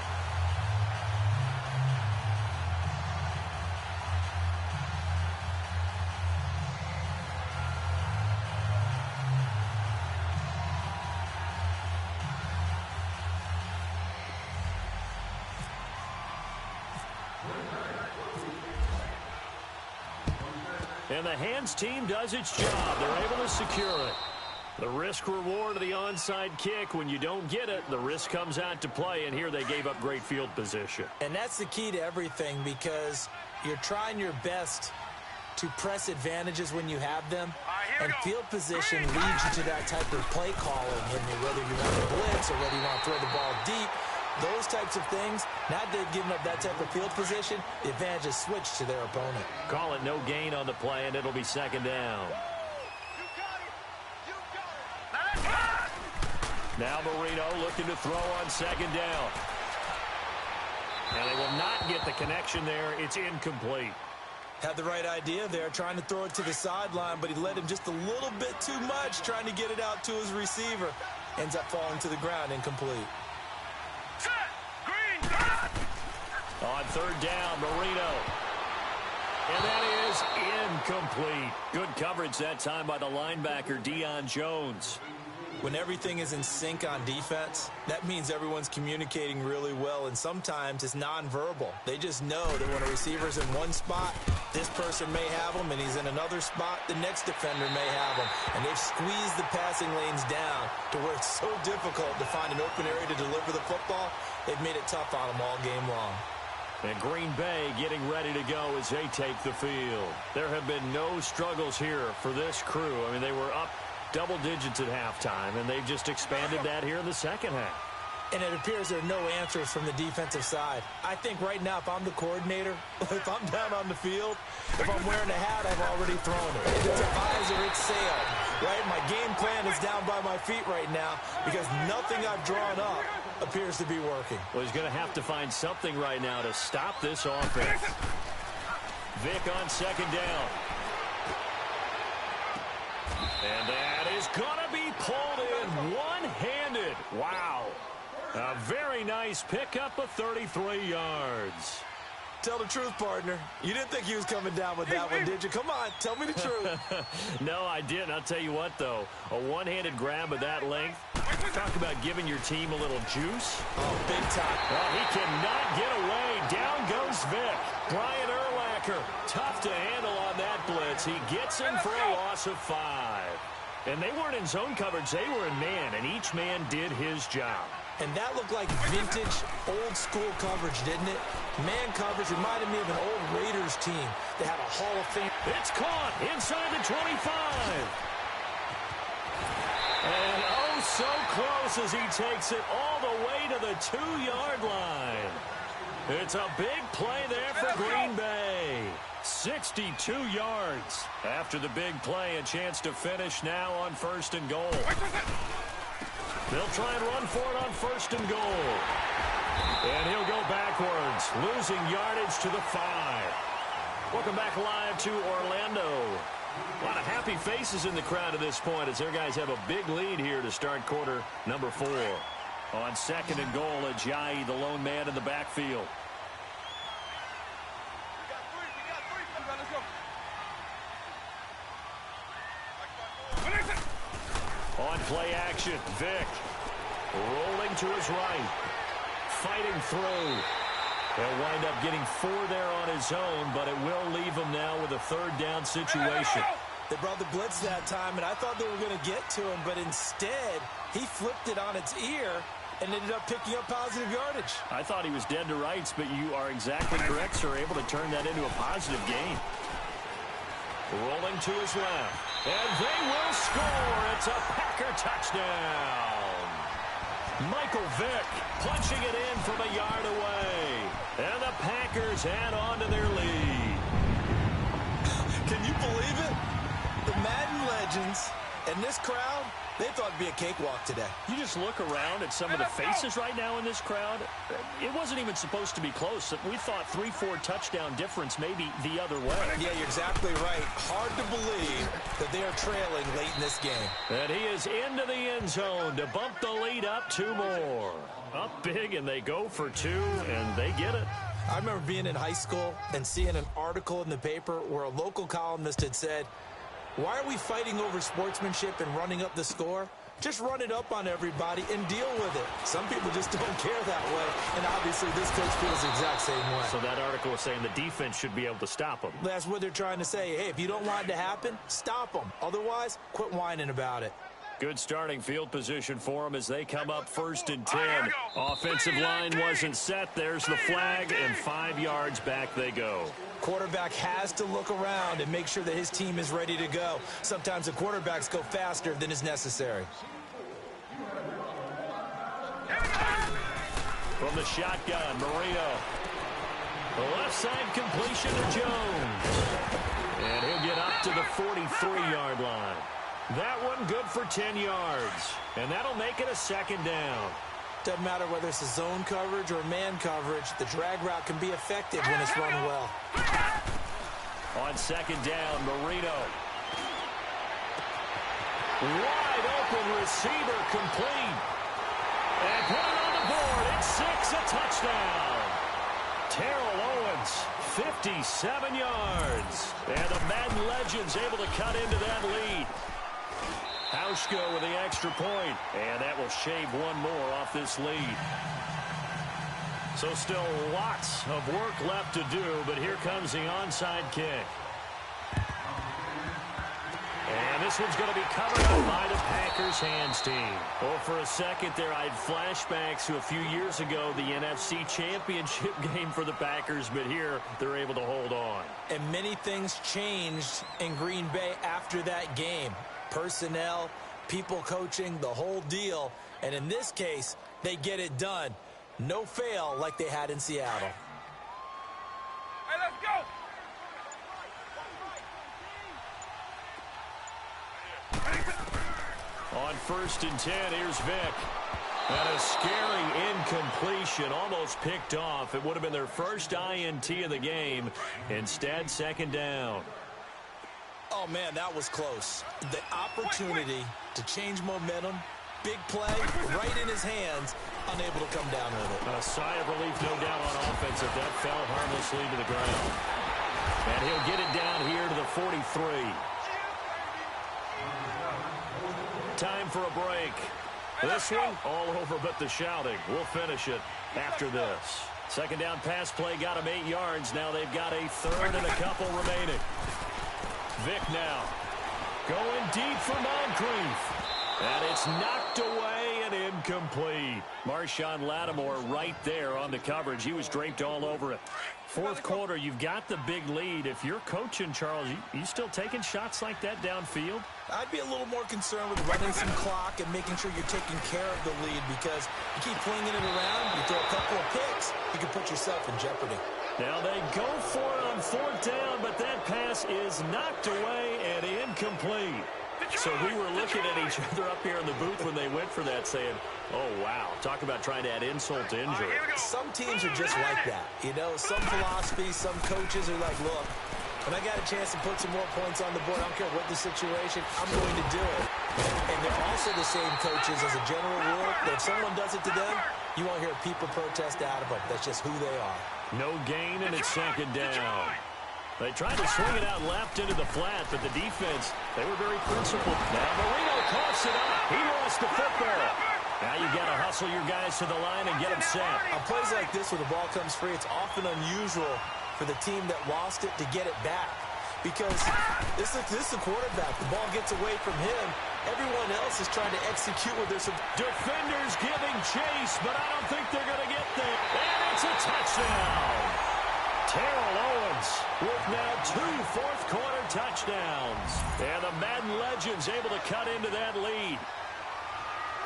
And the hands team does its job. They're able to secure it. The risk-reward of the onside kick, when you don't get it, the risk comes out to play, and here they gave up great field position. And that's the key to everything, because you're trying your best to press advantages when you have them, and field position leads you to that type of play calling, and whether you want to blitz or whether you want to throw the ball deep, those types of things. Now they've given up that type of field position, the advantage is switched to their opponent. Call it no gain on the play, and it'll be second down. Now Marino looking to throw on second down. And they will not get the connection there. It's incomplete. Had the right idea there, trying to throw it to the sideline, but he led him just a little bit too much, trying to get it out to his receiver. Ends up falling to the ground, incomplete. On third down, Marino. And that is incomplete. Good coverage that time by the linebacker, Deion Jones. When everything is in sync on defense, that means everyone's communicating really well, and sometimes it's nonverbal. They just know that when a receiver's in one spot, this person may have him, and he's in another spot, the next defender may have him. And they've squeezed the passing lanes down to where it's so difficult to find an open area to deliver the football. They've made it tough on them all game long. And Green Bay getting ready to go as they take the field. There have been no struggles here for this crew. I mean, they were up double digits at halftime, and they've just expanded that here in the second half. And it appears there are no answers from the defensive side. I think right now, if I'm the coordinator, if I'm down on the field, if I'm wearing a hat, I've already thrown it. If it's a visor, it's sailed, right? My game plan is down by my feet right now because nothing I've drawn up appears to be working. Well, he's going to have to find something right now to stop this offense. Vic on second down. And that is going to be pulled in one-handed. Wow. A very nice pickup of 33 yards. Tell the truth, partner. You didn't think he was coming down with that one, did you? Come on, tell me the truth. No, I didn't. I'll tell you what, though. A one-handed grab of that length. Talk about giving your team a little juice. Oh, big time. Well, he cannot get away. Down goes Vic. Brian Urlacher, tough to handle on that blitz. He gets in for a loss of 5. And they weren't in zone coverage. They were in man, and each man did his job. And that looked like vintage, old-school coverage, didn't it? Man coverage reminded me of an old Raiders team. They had a Hall of Fame. It's caught inside the 25. And oh, so close as he takes it all the way to the 2-yard line. It's a big play there for Green Bay. 62 yards. After the big play, a chance to finish now on 1st and goal. They'll try and run for it on 1st and goal. And he'll go backwards, losing yardage to the 5. Welcome back live to Orlando. A lot of happy faces in the crowd at this point as their guys have a big lead here to start quarter number 4. On 2nd and goal, Ajayi, the lone man in the backfield. On play action, Vic rolling to his right, fighting through. They'll wind up getting 4 there on his own, but it will leave him now with a 3rd down situation. They brought the blitz that time, and I thought they were going to get to him, but instead, he flipped it on its ear and ended up picking up positive yardage. I thought he was dead to rights, but you are exactly correct, sir. Able to turn that into a positive gain. Rolling to his left. And they will score. It's a Packer touchdown. Michael Vick punching it in from a yard away. And the Packers add on to their lead. Can you believe it? The Madden legends and this crowd, they thought it'd be a cakewalk today. You just look around at some of the faces right now in this crowd. It wasn't even supposed to be close. We thought 3-4 touchdown difference maybe the other way. Yeah, you're exactly right. Hard to believe that they are trailing late in this game. And he is into the end zone to bump the lead up 2 more. Up big, and they go for 2, and they get it. I remember being in high school and seeing an article in the paper where a local columnist had said, "Why are we fighting over sportsmanship and running up the score? Just run it up on everybody and deal with it." Some people just don't care that way, and obviously this coach feels the exact same way. So that article was saying the defense should be able to stop them. That's what they're trying to say. Hey, if you don't want it to happen, stop them. Otherwise, quit whining about it. Good starting field position for them as they come up 1st and 10. Offensive line wasn't set. There's the flag, and 5 yards back they go. Quarterback has to look around and make sure that his team is ready to go. Sometimes the quarterbacks go faster than is necessary. From the shotgun, Marino. The left side completion to Jones. And he'll get up to the 43-yard line. That one good for 10 yards. And that'll make it a 2nd down. Doesn't matter whether it's a zone coverage or man coverage, the drag route can be effective when it's run well. On 2nd down, Marino. Wide open receiver complete. And put it on the board. It's 6, a touchdown. Terrell Owens, 57 yards. And the Madden legends able to cut into that lead. Hauschko with the extra point, and that will shave 1 more off this lead. So still lots of work left to do, but here comes the onside kick. And this one's going to be covered up by the Packers hands team. Well, for a second there, I had flashbacks to a few years ago, the NFC Championship game for the Packers, but here they're able to hold on. And many things changed in Green Bay after that game. Personnel, people coaching, the whole deal. And in this case, they get it done. No fail like they had in Seattle. Hey, let's go! On 1st and 10, here's Vic. And a scary incompletion, almost picked off. It would have been their first INT of the game. Instead, 2nd down. Oh, man, that was close. The opportunity to change momentum, big play, right in his hands, unable to come down with it. A sigh of relief, no doubt, on offense if that fell harmlessly to the ground. And he'll get it down here to the 43. Time for a break. This one, all over but the shouting. We'll finish it after this. 2nd down pass play got him 8 yards. Now they've got a 3rd and a couple remaining. Vic now going deep for Moncrief. And it's knocked away and incomplete. Marshawn Lattimore right there on the coverage. He was draped all over it. 4th quarter, you've got the big lead. If you're coaching, Charles, you still taking shots like that downfield? I'd be a little more concerned with running some clock and making sure you're taking care of the lead, because you keep flinging it around, you throw a couple of picks, you can put yourself in jeopardy. Now they go for it on 4th down, but that pass is knocked away and incomplete. So we were looking at each other up here in the booth when they went for that, saying, oh, wow, talk about trying to add insult to injury. Some teams are just like that. You know, some philosophies, some coaches are like, look, when I got a chance to put some more points on the board, I don't care what the situation, I'm going to do it. And they're also the same coaches as a general rule, that if someone does it to them, you won't hear people protest out of them. That's just who they are. No gain, and it's 2nd down. They tried to swing it out left into the flat, but the defense, they were very principled. Now Marino coughs it up. He lost the football. Now you got to hustle your guys to the line and get them set. On plays like this where the ball comes free, it's often unusual for the team that lost it to get it back. Because this is the quarterback. The ball gets away from him. Everyone else is trying to execute with their defenders giving chase, but I don't think they're going to get there. And it's a touchdown. Terrell Owens with now 2 fourth-quarter touchdowns. And the Madden Legends able to cut into that lead.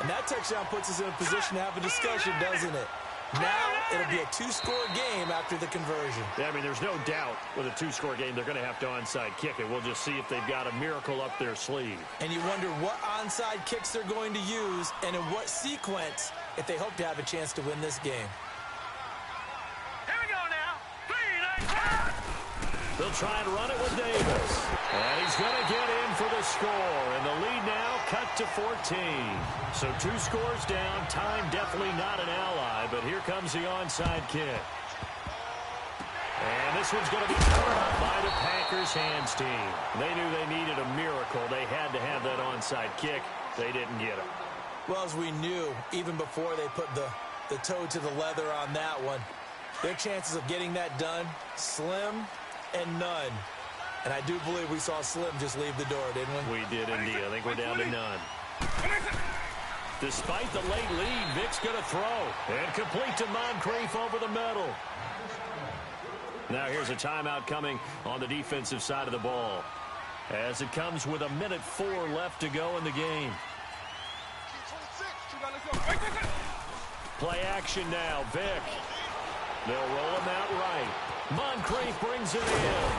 And that touchdown puts us in a position to have a discussion, doesn't it? Now it'll be a 2-score game after the conversion. Yeah, I mean, there's no doubt with a 2-score game they're going to have to onside kick it. We'll just see if they've got a miracle up their sleeve. And you wonder what onside kicks they're going to use and in what sequence if they hope to have a chance to win this game. They'll try and run it with Davis. And he's going to get in for the score. And the lead now cut to 14. So 2 scores down. Time definitely not an ally. But here comes the onside kick. And this one's going to be covered up by the Packers hands team. They knew they needed a miracle. They had to have that onside kick. They didn't get it. Well, as we knew, even before they put the toe to the leather on that one, their chances of getting that done, slim and none. And I do believe we saw Slim just leave the door, didn't we? We did indeed. I think we're down to none. Despite the late lead, Vic's going to throw. And complete to Moncrief over the middle. Now here's a timeout coming on the defensive side of the ball, as it comes with 1:04 left to go in the game. Play action now. Vic. They'll roll him out right. Moncrief brings it in.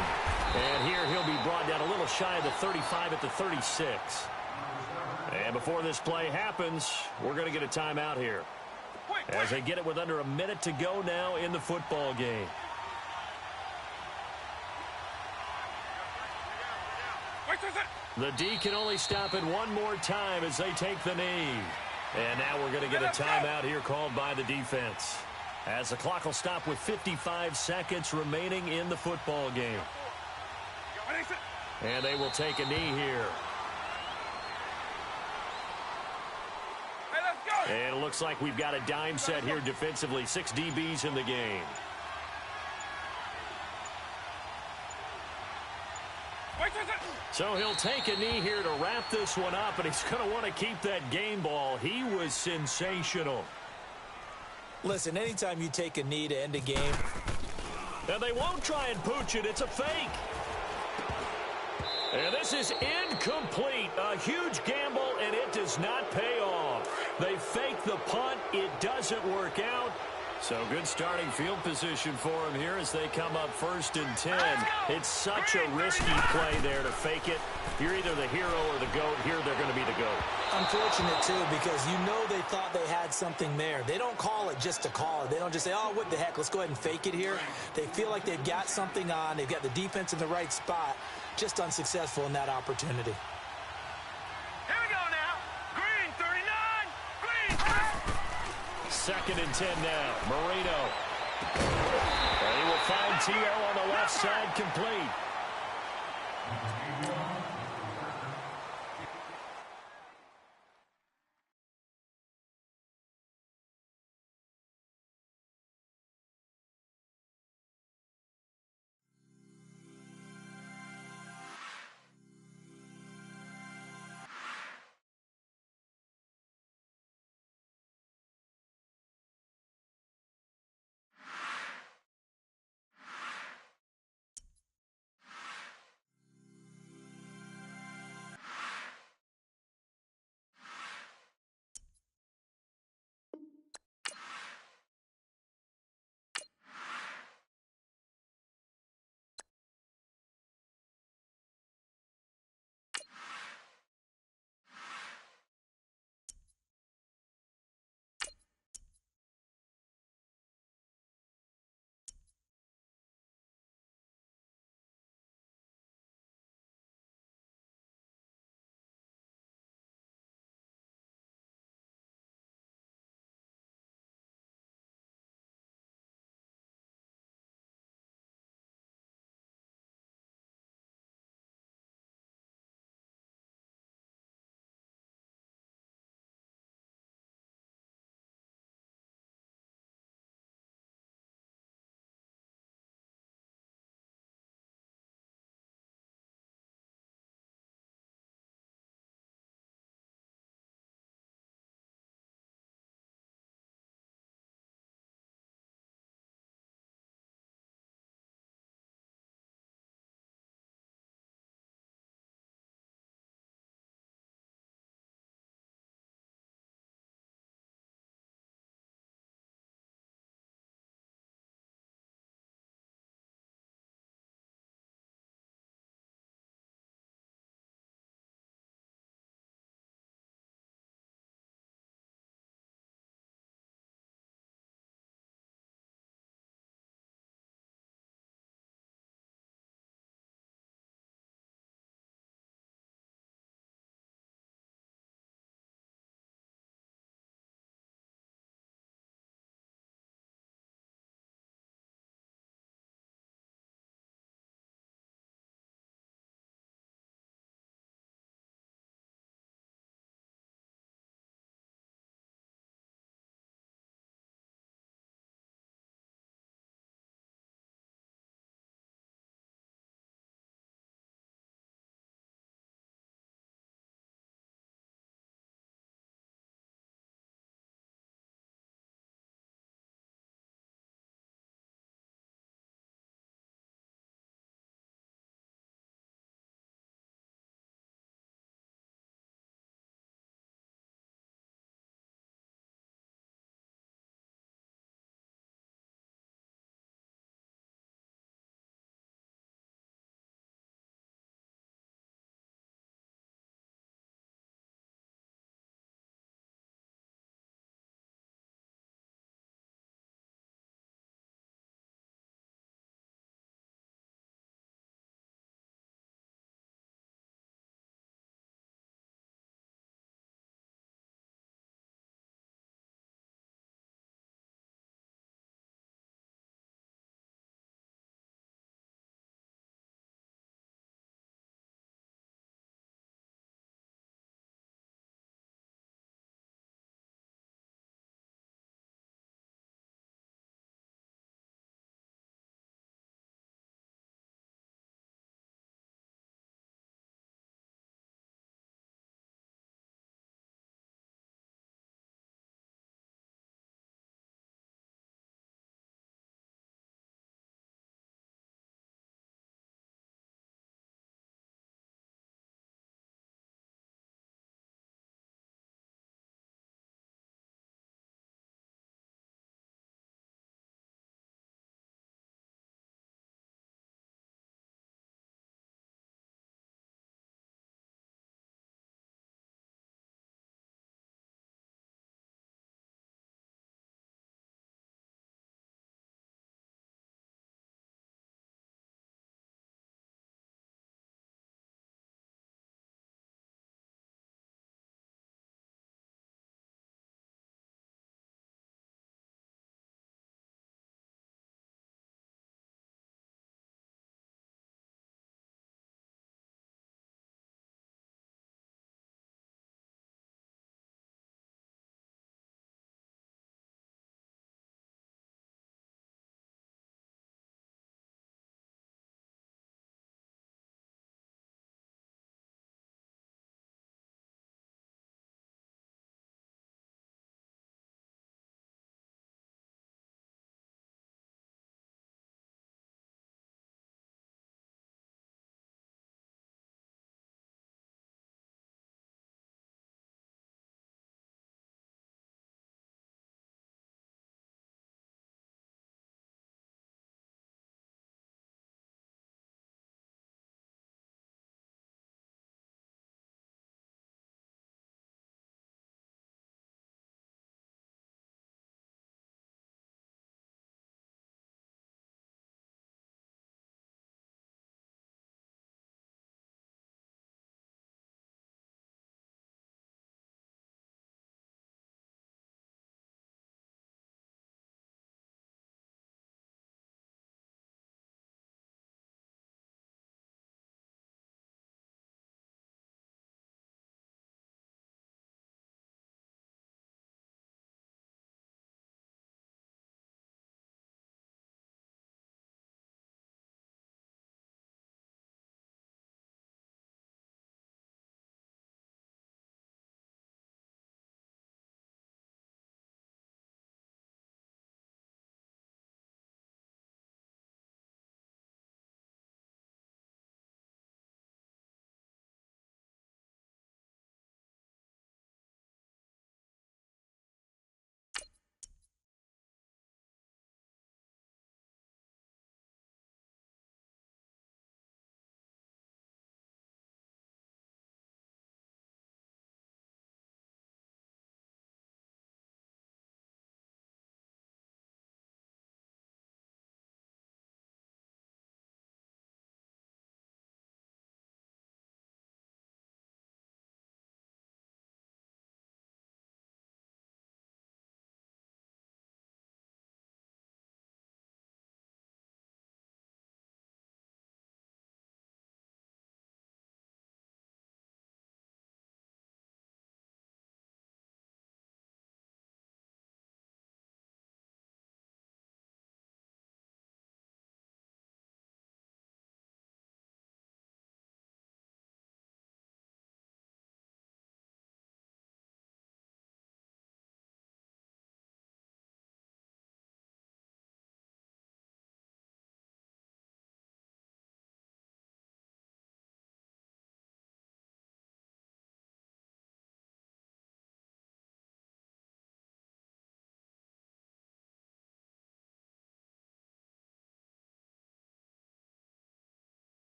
And here he'll be brought down a little shy of the 35 at the 36. And before this play happens, we're going to get a timeout here, as they get it with under a minute to go now in the football game. The D can only stop it one more time as they take the knee. And now we're going to get a timeout here called by the defense, as the clock will stop with 55 seconds remaining in the football game. And they will take a knee here. And it looks like we've got a dime set here defensively. 6 DBs in the game. So he'll take a knee here to wrap this one up, and he's going to want to keep that game ball. He was sensational. Listen, anytime you take a knee to end a game. And they won't try and pooch it. It's a fake. And this is incomplete. A huge gamble, and it does not pay off. They fake the punt. It doesn't work out. So good starting field position for him here as they come up 1st and 10. It's such a risky play there to fake it. You're either the hero or the GOAT. Here they're going to be the GOAT. Unfortunate, too, because you know they thought they had something there. They don't call it just to call it. They don't just say, oh, what the heck, let's go ahead and fake it here. They feel like they've got something on. They've got the defense in the right spot. Just unsuccessful in that opportunity. Here we go now. Green, 39. Green. 2nd and 10 now. Marino. And he will find T.O. on the left side, complete.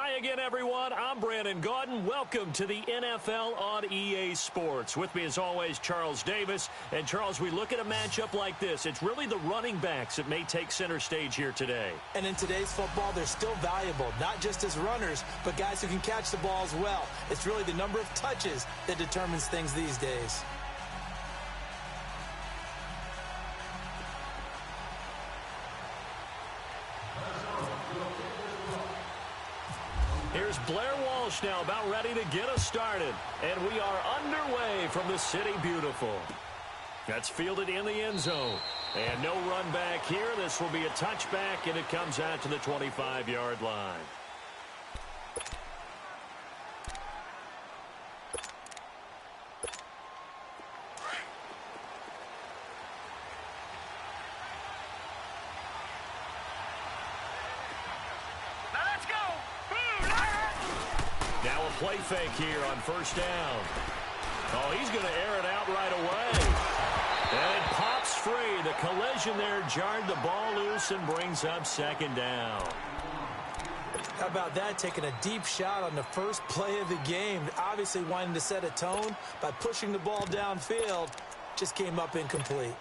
Hi again, everyone. I'm Brandon Gaudin. Welcome to the NFL on EA Sports. With me, as always, Charles Davis. And, Charles, we look at a matchup like this. It's really the running backs that may take center stage here today. And in today's football, they're still valuable, not just as runners, but guys who can catch the ball as well. It's really the number of touches that determines things these days. Here's Blair Walsh now about ready to get us started. And we are underway from the City Beautiful. That's fielded in the end zone. And no run back here. This will be a touchback, and it comes out to the 25-yard line. Play fake here on first down. Oh, he's going to air it out right away. And it pops free. The collision there jarred the ball loose and brings up second down. How about that, taking a deep shot on the first play of the game, obviously wanting to set a tone by pushing the ball downfield, just came up incomplete.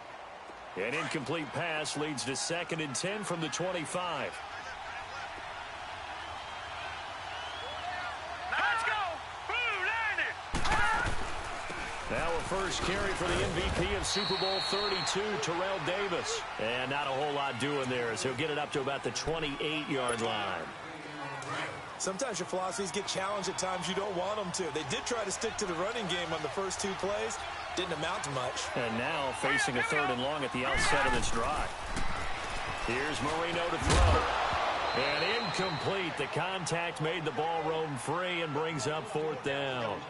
An incomplete pass leads to 2nd and 10 from the 25. Now a first carry for the MVP of Super Bowl 32, Terrell Davis. And not a whole lot doing there, so he'll get it up to about the 28-yard line. Sometimes your philosophies get challenged at times you don't want them to. They did try to stick to the running game on the first 2 plays. Didn't amount to much. And now facing a 3rd and long at the outset of this drive. Here's Marino to throw. And incomplete. The contact made the ball roam free and brings up 4th down.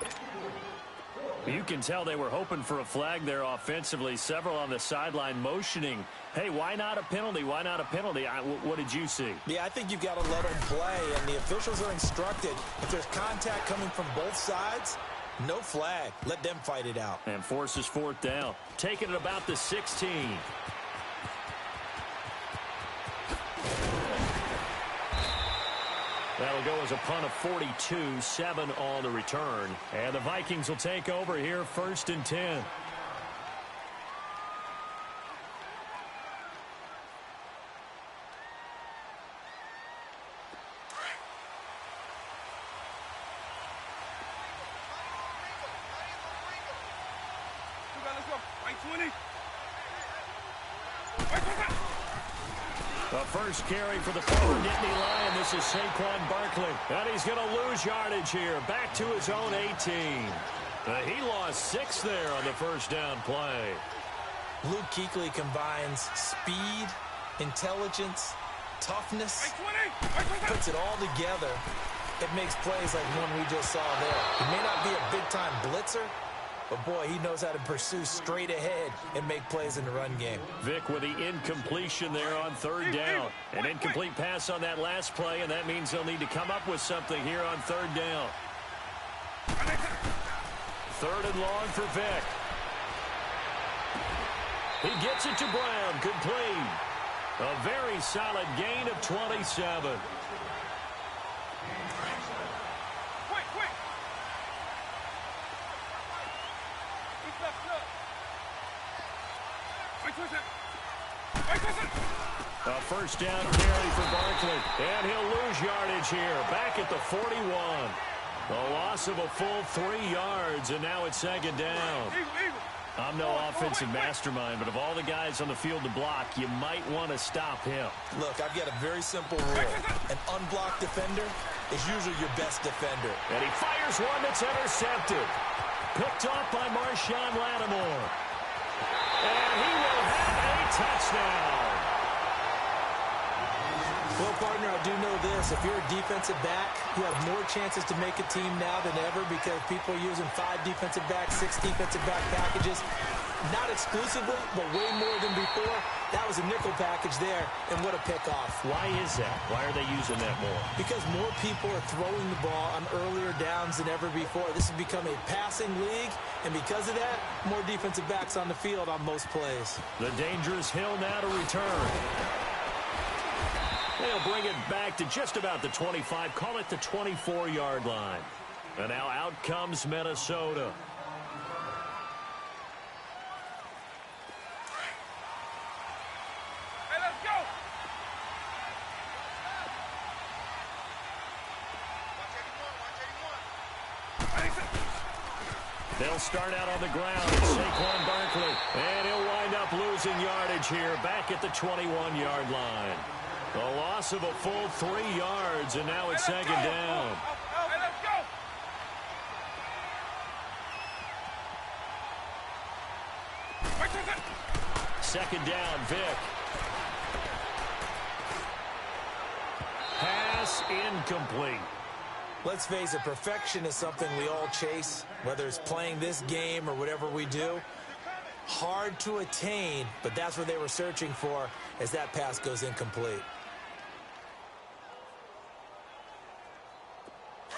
You can tell they were hoping for a flag there offensively. Several on the sideline motioning. Hey, why not a penalty? Why not a penalty? What did you see? Yeah, I think you've got to let them play, and the officials are instructed. If there's contact coming from both sides, no flag. Let them fight it out. And forces 4th down. Taking it about the 16. That'll go as a punt of 42, 7 on the return. And the Vikings will take over here, 1st and 10. The first carry for the former Nittany Lion. This is Saquon Barkley. And he's going to lose yardage here. Back to his own 18. He lost 6 there on the first down play. Luke Kuechly combines speed, intelligence, toughness, puts it all together. It makes plays like one we just saw there. He may not be a big-time blitzer, but, boy, he knows how to pursue straight ahead and make plays in the run game. Vic with the incompletion there on 3rd down. An incomplete pass on that last play, and that means they'll need to come up with something here on 3rd down. 3rd and long for Vic. He gets it to Brown, complete. A very solid gain of 27. A first down carry for Barkley, and he'll lose yardage here. Back at the 41. A loss of a full 3 yards, and now it's 2nd down. I'm no offensive mastermind, but of all the guys on the field to block, you might want to stop him. Look, I've got a very simple rule. An unblocked defender is usually your best defender. And he fires one that's intercepted. Picked off by Marshawn Lattimore. And he will have a touchdown. Well, partner, I do know this. If you're a defensive back, you have more chances to make a team now than ever because people are using 5 defensive backs, 6 defensive back packages. Not exclusively, but way more than before. That was a nickel package there, and what a pickoff. Why is that? Why are they using that more? Because more people are throwing the ball on earlier downs than ever before. This has become a passing league, and because of that, more defensive backs on the field on most plays. The dangerous Hill now to return. they'll bring it back to just about the 25, call it the 24-yard line. And now out comes Minnesota. Hey, let's go. They'll start out on the ground. Saquon Barkley. And he'll wind up losing yardage here back at the 21-yard line. A loss of a full 3 yards, and now it's second down. Hey, let's go. Second down, Vic. Pass incomplete. Let's face it, perfection is something we all chase, whether it's playing this game or whatever we do. Hard to attain, but that's what they were searching for as that pass goes incomplete.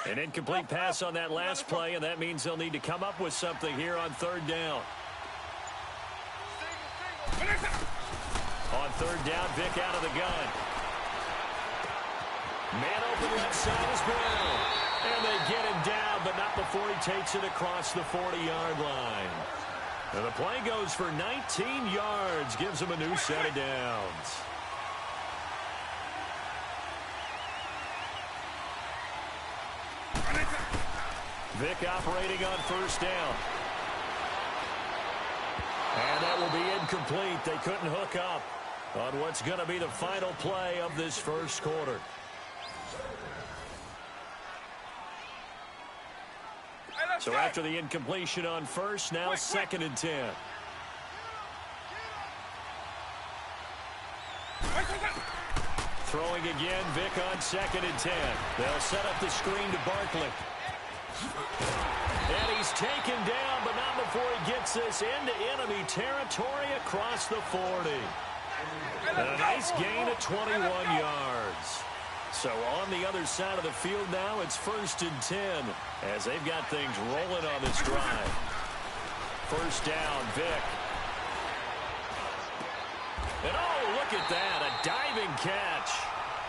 An incomplete pass on that last play, and that means they'll need to come up with something here on third down. On third down, Vic out of the gun. Man open left side is Brown. And they get him down, but not before he takes it across the 40-yard line. And the play goes for 19 yards, gives him a new set of downs. Vic operating on first down. And that will be incomplete. They couldn't hook up on what's going to be the final play of this first quarter. So after the incompletion on first, now second and 10. Throwing again, Vic on second and 10. They'll set up the screen to Barkley. And he's taken down, but not before he gets this into enemy territory across the 40. And a nice gain of 21 yards. So on the other side of the field now, it's first and 10 as they've got things rolling on this drive. First down, Vic. And oh, look at that, a diving catch.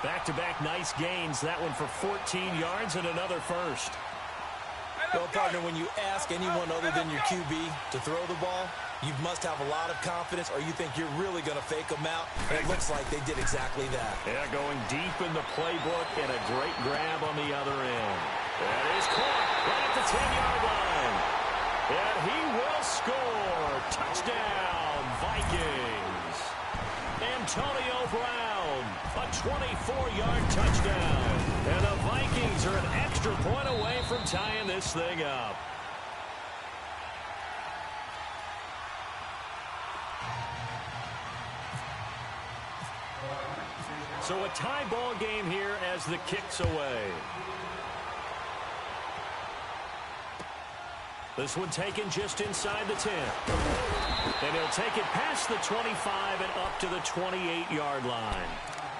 Back-to-back nice gains, that one for 14 yards and another first. Well, partner, when you ask anyone other than your QB to throw the ball, you must have a lot of confidence, or you think you're really going to fake them out. And it looks like they did exactly that. Yeah, going deep in the playbook and a great grab on the other end. That is caught right at the 10-yard line. And he will score. Touchdown, Vikings. Antonio Brown, a 24-yard touchdown. And the Vikings are an extra point away from tying this thing up. So a tie ball game here as the kick's away. This one taken just inside the 10. And he'll take it past the 25 and up to the 28-yard line.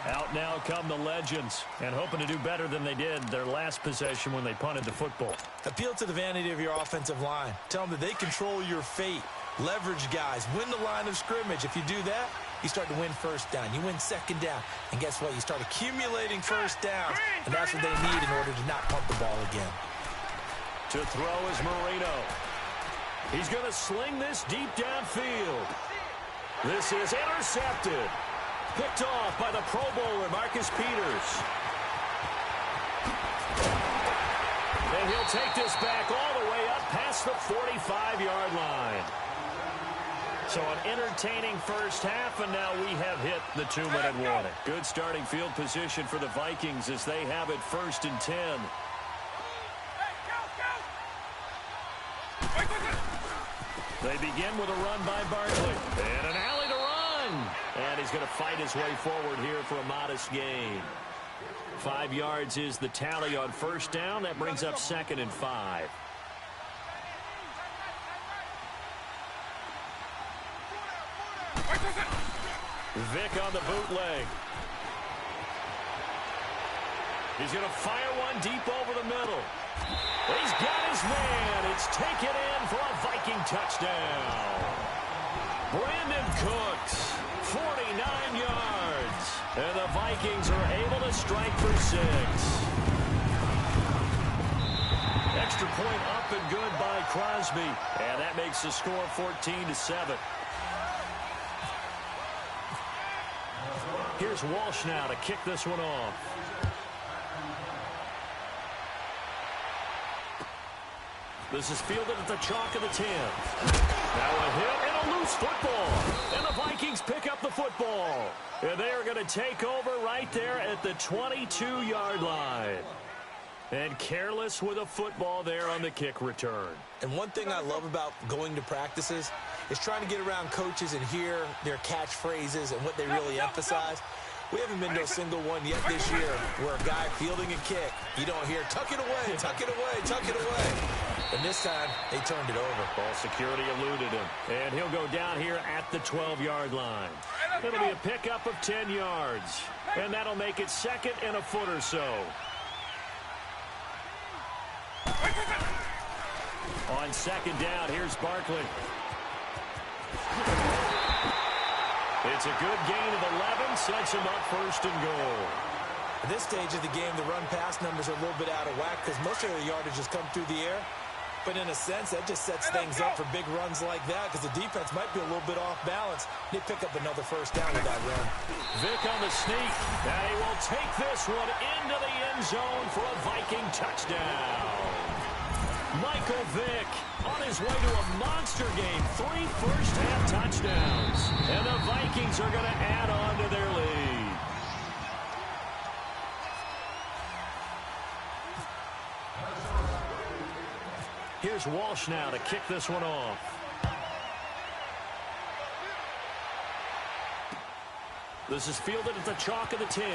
Out now come the Legends, and hoping to do better than they did their last possession when they punted the football. Appeal to the vanity of your offensive line. Tell them that they control your fate. Leverage guys. Win the line of scrimmage. If you do that, you start to win first down. You win second down. And guess what? You start accumulating first downs. And that's what they need in order to not punt the ball again. To throw is Marino. He's going to sling this deep downfield. This is intercepted. Picked off by the Pro Bowler, Marcus Peters. And he'll take this back all the way up past the 45-yard line. So an entertaining first half, and now we have hit the 2-minute warning. Good starting field position for the Vikings as they have it first and 10. They begin with a run by Barkley. And an alley to run. And he's going to fight his way forward here for a modest gain. 5 yards is the tally on first down. That brings up second and 5. Vic on the bootleg. He's going to fire one deep over the middle. He's got his man. It's taken in for a Viking touchdown. Brandon Cooks, 49 yards. And the Vikings are able to strike for 6. Extra point up and good by Crosby. And that makes the score 14-7. Here's Walsh now to kick this one off. This is fielded at the chalk of the 10. Now a hit and a loose football. And the Vikings pick up the football. And they are going to take over right there at the 22-yard line. And careless with a football there on the kick return. And one thing I love about going to practices is trying to get around coaches and hear their catchphrases and what they really emphasize. We haven't been to a single one yet this year where a guy fielding a kick, you don't hear, tuck it away, tuck it away, tuck it away. And this time, they turned it over. Ball security eluded him. And he'll go down here at the 12-yard line. It'll be a pickup of 10 yards. And that'll make it 2nd and a foot or so. On 2nd down, here's Barkley. It's a good gain of 11, sets him up 1st and goal. At this stage of the game, the run-pass numbers are a little bit out of whack because most of the yardage has come through the air. But in a sense, that just sets things up for big runs like that because the defense might be a little bit off balance. They pick up another 1st down with that run. Vick on the sneak, and he will take this one into the end zone for a Viking touchdown. Michael Vick on his way to a monster game. 3 first-half touchdowns. And the Vikings are going to add on to their lead. Here's Walsh now to kick this one off. This is fielded at the chalk of the 10.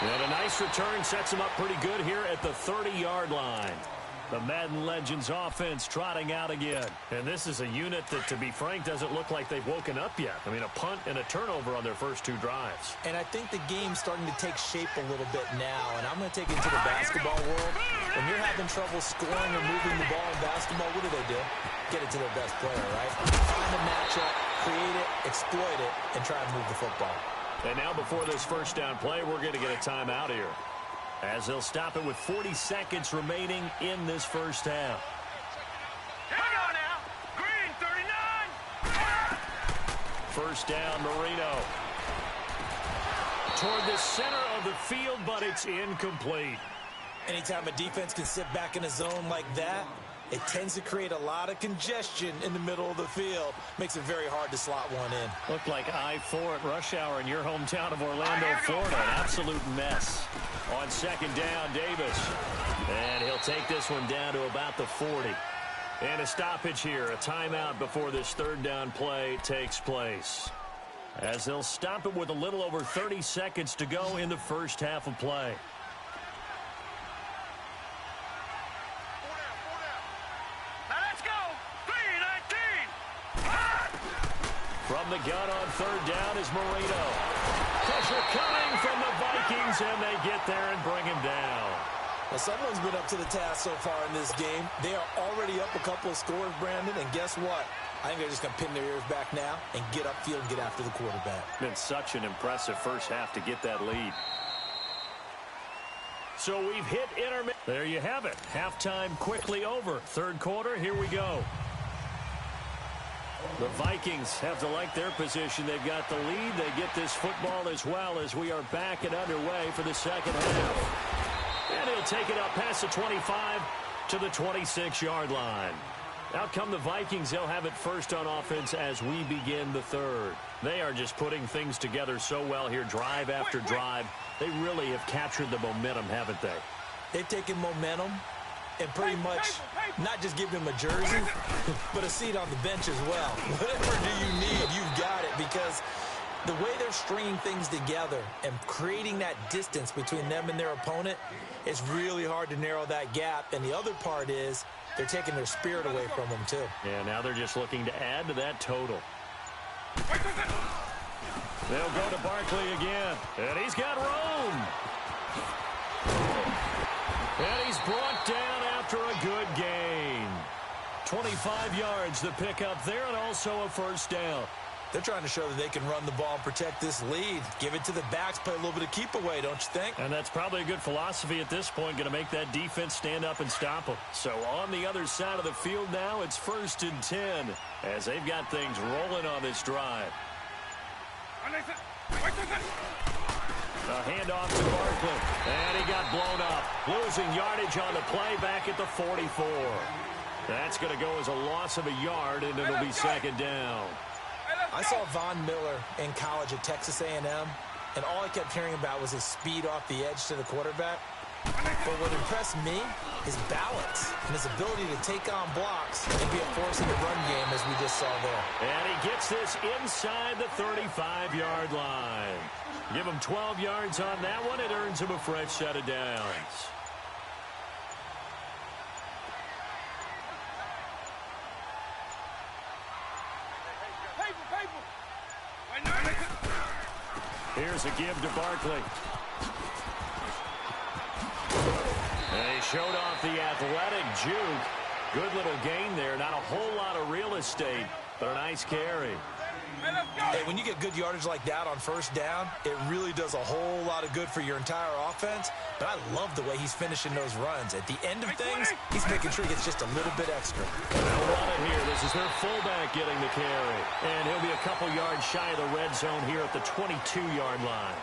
And a nice return sets him up pretty good here at the 30-yard line. The Madden Legends offense trotting out again. And this is a unit that, to be frank, doesn't look like they've woken up yet. I mean, a punt and a turnover on their first 2 drives. And I think the game's starting to take shape a little bit now. And I'm going to take it to the basketball world. When you're having trouble scoring or moving the ball in basketball, what do? Get it to their best player, right? Find a matchup, create it, exploit it, and try and move the football. And now before this first down play, we're going to get a timeout here, as they'll stop it with 40 seconds remaining in this first half. Here we go now. Green, 39. First down, Marino. Toward the center of the field, but it's incomplete. Anytime a defense can sit back in a zone like that, it tends to create a lot of congestion in the middle of the field. Makes it very hard to slot one in. Looked like I-4 at rush hour in your hometown of Orlando, Florida. An absolute mess. On 2nd down, Davis. And he'll take this one down to about the 40. And a stoppage here, a timeout before this 3rd down play takes place, as they'll stop it with a little over 30 seconds to go in the first half of play. From the gun on 3rd down is Marino. Pressure coming from the Vikings, and they get there and bring him down. Well, someone's been up to the task so far in this game. They are already up a couple of scores, Brandon, and guess what? I think they're just going to pin their ears back now and get upfield and get after the quarterback. Been such an impressive first half to get that lead. So we've hit intermission. There you have it. Halftime quickly over. 3rd quarter, here we go. The Vikings have to like their position. They've got the lead. They get this football as well as we are back and underway for the 2nd half. And he'll take it up past the 25 to the 26-yard line. Out come the Vikings. They'll have it first on offense as we begin the 3rd. They are just putting things together so well here, drive after drive. They really have captured the momentum, haven't they? They've taken momentum and pretty much not just give them a jersey, but a seat on the bench as well. Whatever do you need, you've got it, because the way they're stringing things together and creating that distance between them and their opponent, it's really hard to narrow that gap. And the other part is they're taking their spirit away from them, too. Yeah, now they're just looking to add to that total. They'll go to Barkley again, and he's got room. And he's brought down after a good gain. 25 yards the pickup there, and also a first down. They're trying to show that they can run the ball and protect this lead. Give it to the backs, play a little bit of keep away, don't you think? And that's probably a good philosophy at this point, going to make that defense stand up and stop them. So on the other side of the field now, it's 1st and 10 as they've got things rolling on this drive. A handoff to Barkley, and he got blown up. Losing yardage on the play back at the 44. That's going to go as a loss of a yard, and it'll be 2nd down. I saw Von Miller in college at Texas A&M, and all I kept hearing about was his speed off the edge to the quarterback. But what impressed me, his balance and his ability to take on blocks and be a force in the run game, as we just saw there. And he gets this inside the 35-yard line. Give him 12 yards on that one. It earns him a fresh set of downs. Here's a give to Barkley. And he showed off the athletic juke. Good little gain there. Not a whole lot of real estate, but a nice carry. Hey, when you get good yardage like that on 1st down, it really does a whole lot of good for your entire offense. But I love the way he's finishing those runs. At the end of things, he's making sure he gets just a little bit extra. They'll run it here. This is their fullback getting the carry. And he'll be a couple yards shy of the red zone here at the 22-yard line.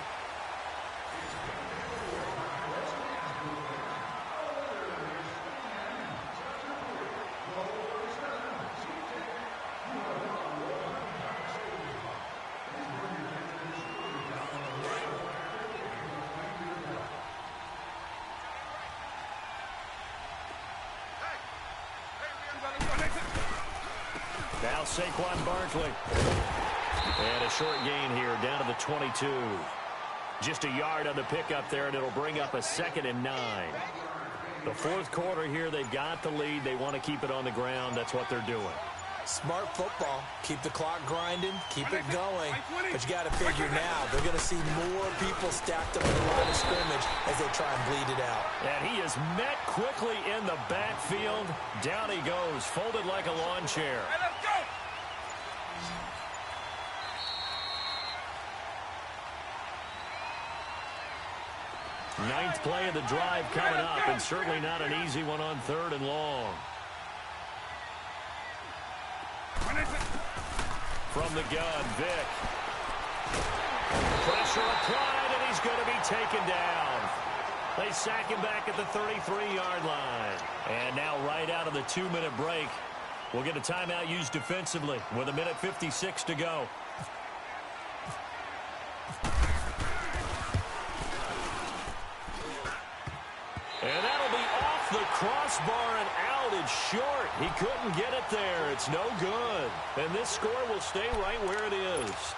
Now Saquon Barkley. And a short gain here down to the 22. Just a yard on the pickup there, and it'll bring up a 2nd and 9. The 4th quarter here, they've got the lead. They want to keep it on the ground. That's what they're doing. Smart football. Keep the clock grinding. Keep it going. But you got to figure now, they're going to see more people stacked up in the line of scrimmage as they try and bleed it out. And he is met quickly in the backfield. Down he goes, folded like a lawn chair. Ninth play of the drive coming up, and certainly not an easy one on 3rd and long. From the gun, Vick. Pressure applied, and he's going to be taken down. They sack him back at the 33-yard line. And now right out of the 2-minute break, we'll get a timeout used defensively with 1:56 to go. And that'll be off the crossbar and out. It's short. He couldn't get it there. It's no good. And this score will stay right where it is.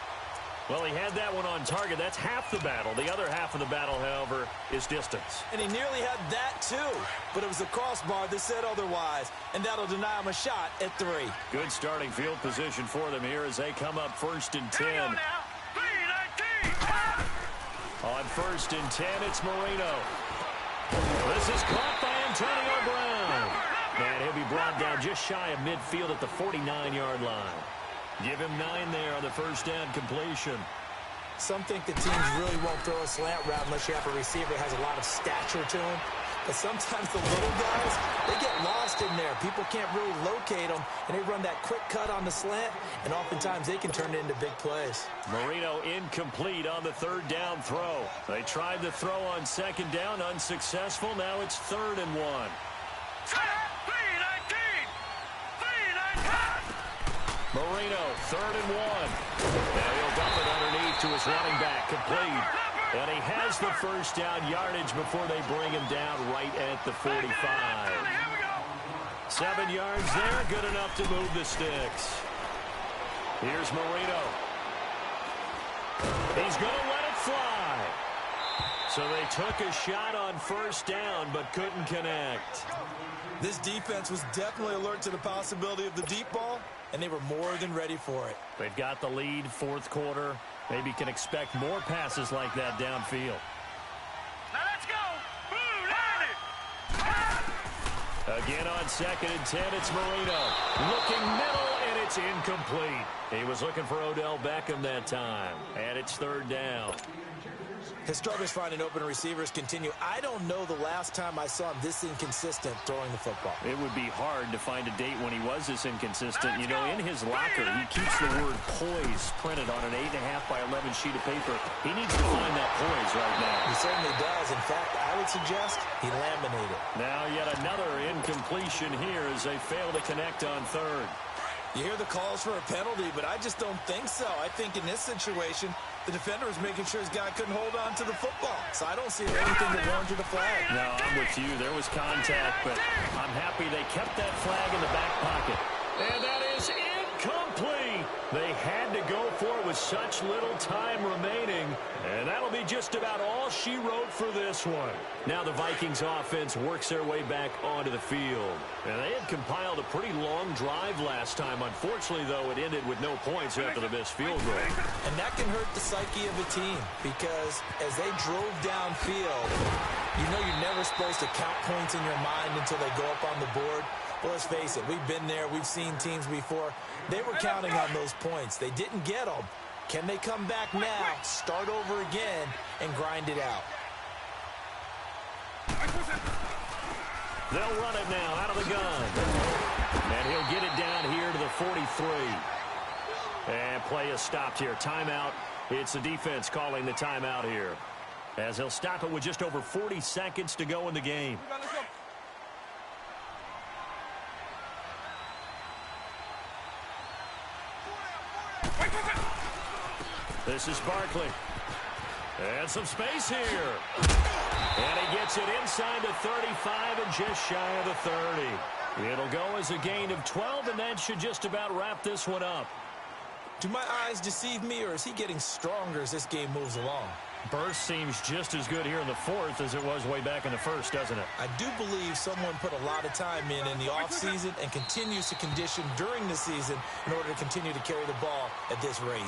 Well, he had that one on target. That's half the battle. The other half of the battle, however, is distance. And he nearly had that, too. But it was the crossbar that said otherwise. And that'll deny him a shot at 3. Good starting field position for them here as they come up 1st and 10. On 1st and 10, it's Marino. This is caught by Antonio Brown. And he'll be brought down just shy of midfield at the 49-yard line. Give him 9 there on the 1st down completion. Some think the teams really won't throw a slant route unless you have a receiver that has a lot of stature to him. But sometimes the little guys, they get lost in there. People can't really locate them, and they run that quick cut on the slant, and oftentimes they can turn it into big plays. Marino incomplete on the 3rd down throw. They tried the throw on 2nd down, unsuccessful. Now it's 3rd and 1. Marino, 3rd and 1. Now he'll dump it underneath to his running back, complete. And he has the 1st down yardage before they bring him down right at the 45. 7 yards there, good enough to move the sticks. Here's Marino. He's going to let it fly. So they took a shot on 1st down, but couldn't connect. This defense was definitely alert to the possibility of the deep ball, and they were more than ready for it. They've got the lead, 4th quarter. Maybe can expect more passes like that downfield. Now let's go. Boom, Again on 2nd and 10, it's Marino. Looking middle, and It's incomplete. He was looking for Odell Beckham that time. And it's third down. His struggles finding open receivers continue. I don't know the last time I saw him this inconsistent throwing the football. It would be hard to find a date when he was this inconsistent. You know, in his locker, he keeps the word poise printed on an 8.5 by 11 sheet of paper. He needs to find that poise right now. He certainly does. In fact, I would suggest he laminated. Now yet another incompletion here as they fail to connect on third. You hear the calls for a penalty, but I just don't think so. I think in this situation, the defender was making sure his guy couldn't hold on to the football. So I don't see anything that warranted a flag. No, I'm with you. There was contact, but I'm happy they kept that flag in the back pocket. And that is incomplete. They had to go for it with such little time remaining. And that'll be just about all she wrote for this one. Now the Vikings offense works their way back onto the field. And they had compiled a pretty long drive last time. Unfortunately, though, it ended with no points after the missed field goal. And that can hurt the psyche of a team because as they drove downfield, you know you're never supposed to count points in your mind until they go up on the board. Well, let's face it, we've been there. We've seen teams before. They were counting on those points. They didn't get them. Can they come back now, start over again, and grind it out? They'll run it now out of the gun. And he'll get it down here to the 43. And play is stopped here. Timeout. It's the defense calling the timeout here. As he'll stop it with just over 40 seconds to go in the game. This is Barkley. And some space here. And he gets it inside the 35 and just shy of the 30. It'll go as a gain of 12, and that should just about wrap this one up. Do my eyes deceive me, or is he getting stronger as this game moves along? Burst seems just as good here in the fourth as it was way back in the first, doesn't it? I do believe someone put a lot of time in the offseason and continues to condition during the season in order to continue to carry the ball at this rate.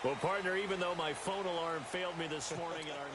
Well, partner, even though my phone alarm failed me this morning in our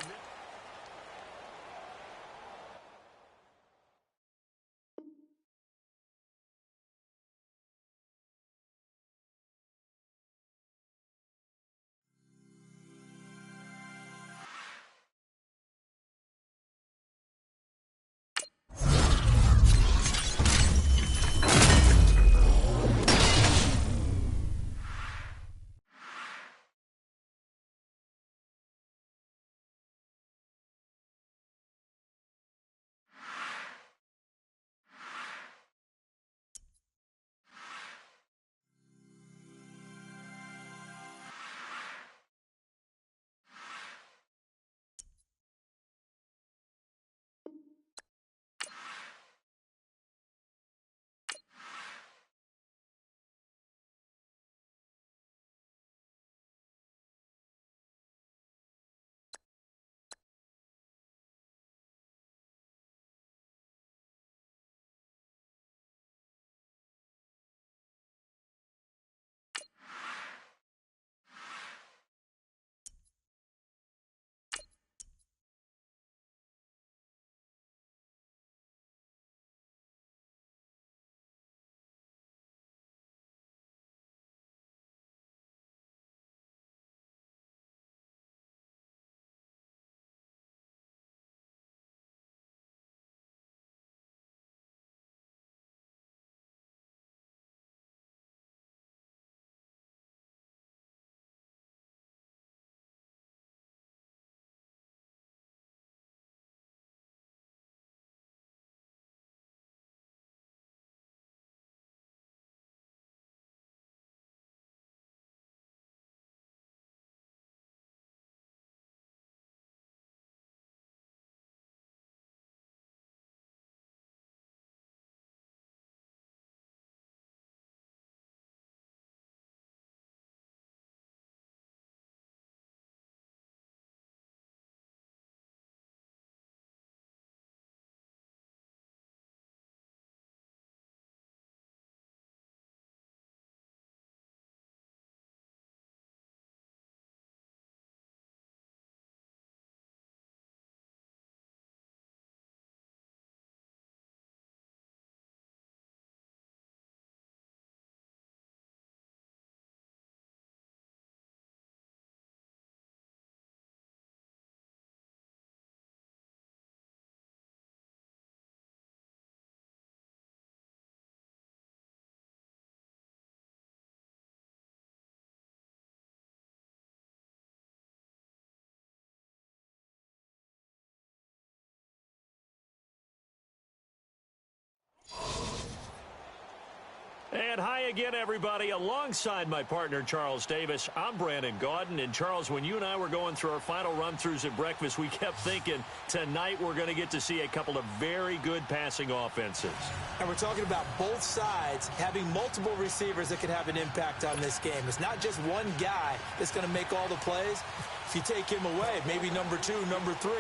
And hi again, everybody. Alongside my partner, Charles Davis, I'm Brandon Gaudin. And, Charles, when you and I were going through our final run-throughs at breakfast, we kept thinking tonight we're going to get to see a couple of very good passing offenses. And we're talking about both sides having multiple receivers that can have an impact on this game. It's not just one guy that's going to make all the plays. If you take him away, maybe number 2, number 3,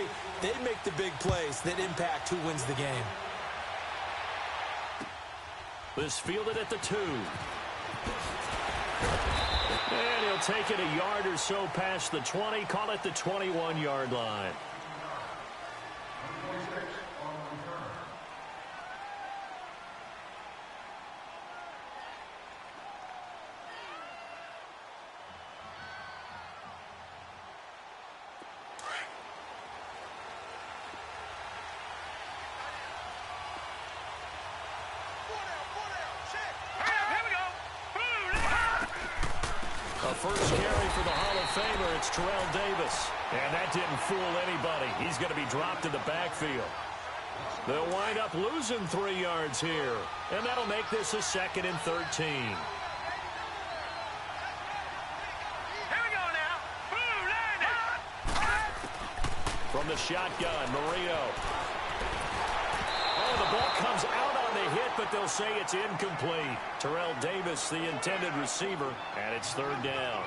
they make the big plays that impact who wins the game. This fielded at the 2. And he'll take it a yard or so past the 20, call it the 21-yard line. First carry for the Hall of Famer, it's Terrell Davis. And that didn't fool anybody. He's going to be dropped in the backfield. They'll wind up losing 3 yards here. And that'll make this a 2nd and 13. Here we go now. Boom, land it. From the shotgun, Marino. Oh, the ball comes out on the hit, but they'll say it's incomplete. Terrell Davis, the intended receiver, and it's 3rd down.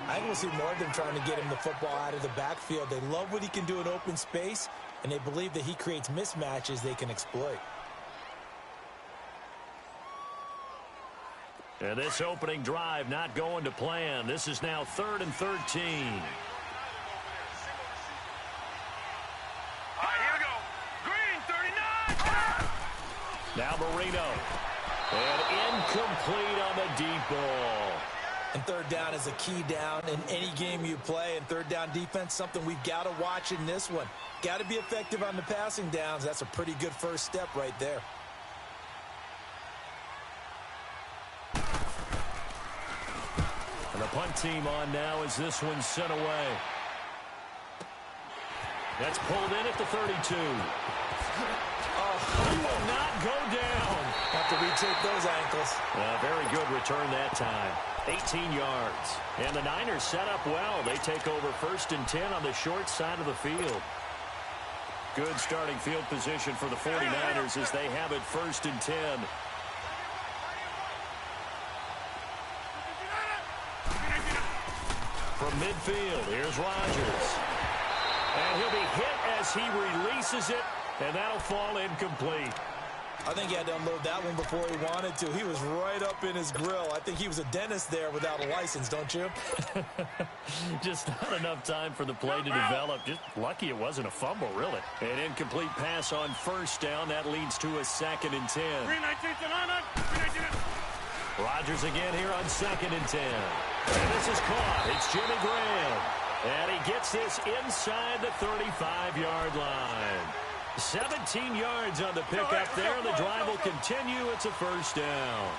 I think we'll see more of them trying to get him the football out of the backfield. They love what he can do in open space, and they believe that he creates mismatches they can exploit. And this opening drive not going to plan. This is now 3rd and 13. Now Marino. And incomplete on the deep ball. And 3rd down is a key down in any game you play. And 3rd down defense, something we've got to watch in this one. Got to be effective on the passing downs. That's a pretty good first step right there. And the punt team on now as this one's sent away. That's pulled in at the 32. He will not go down. Have to retake those ankles. Very good return that time. 18 yards. And the Niners set up well. They take over 1st and 10 on the short side of the field. Good starting field position for the 49ers as they have it 1st and 10. From midfield, here's Rodgers. And he'll be hit as he releases it. And that'll fall incomplete. I think he had to unload that one before he wanted to. He was right up in his grill. I think he was a dentist there without a license, don't you? Just not enough time for the play to develop. Just lucky it wasn't a fumble, really. An incomplete pass on 1st down. That leads to a 2nd and 10. Rodgers again here on 2nd and 10. And this is caught. It's Jimmy Graham. And he gets this inside the 35-yard line. 17 yards on the pickup there. The drive will continue. It's a 1st down.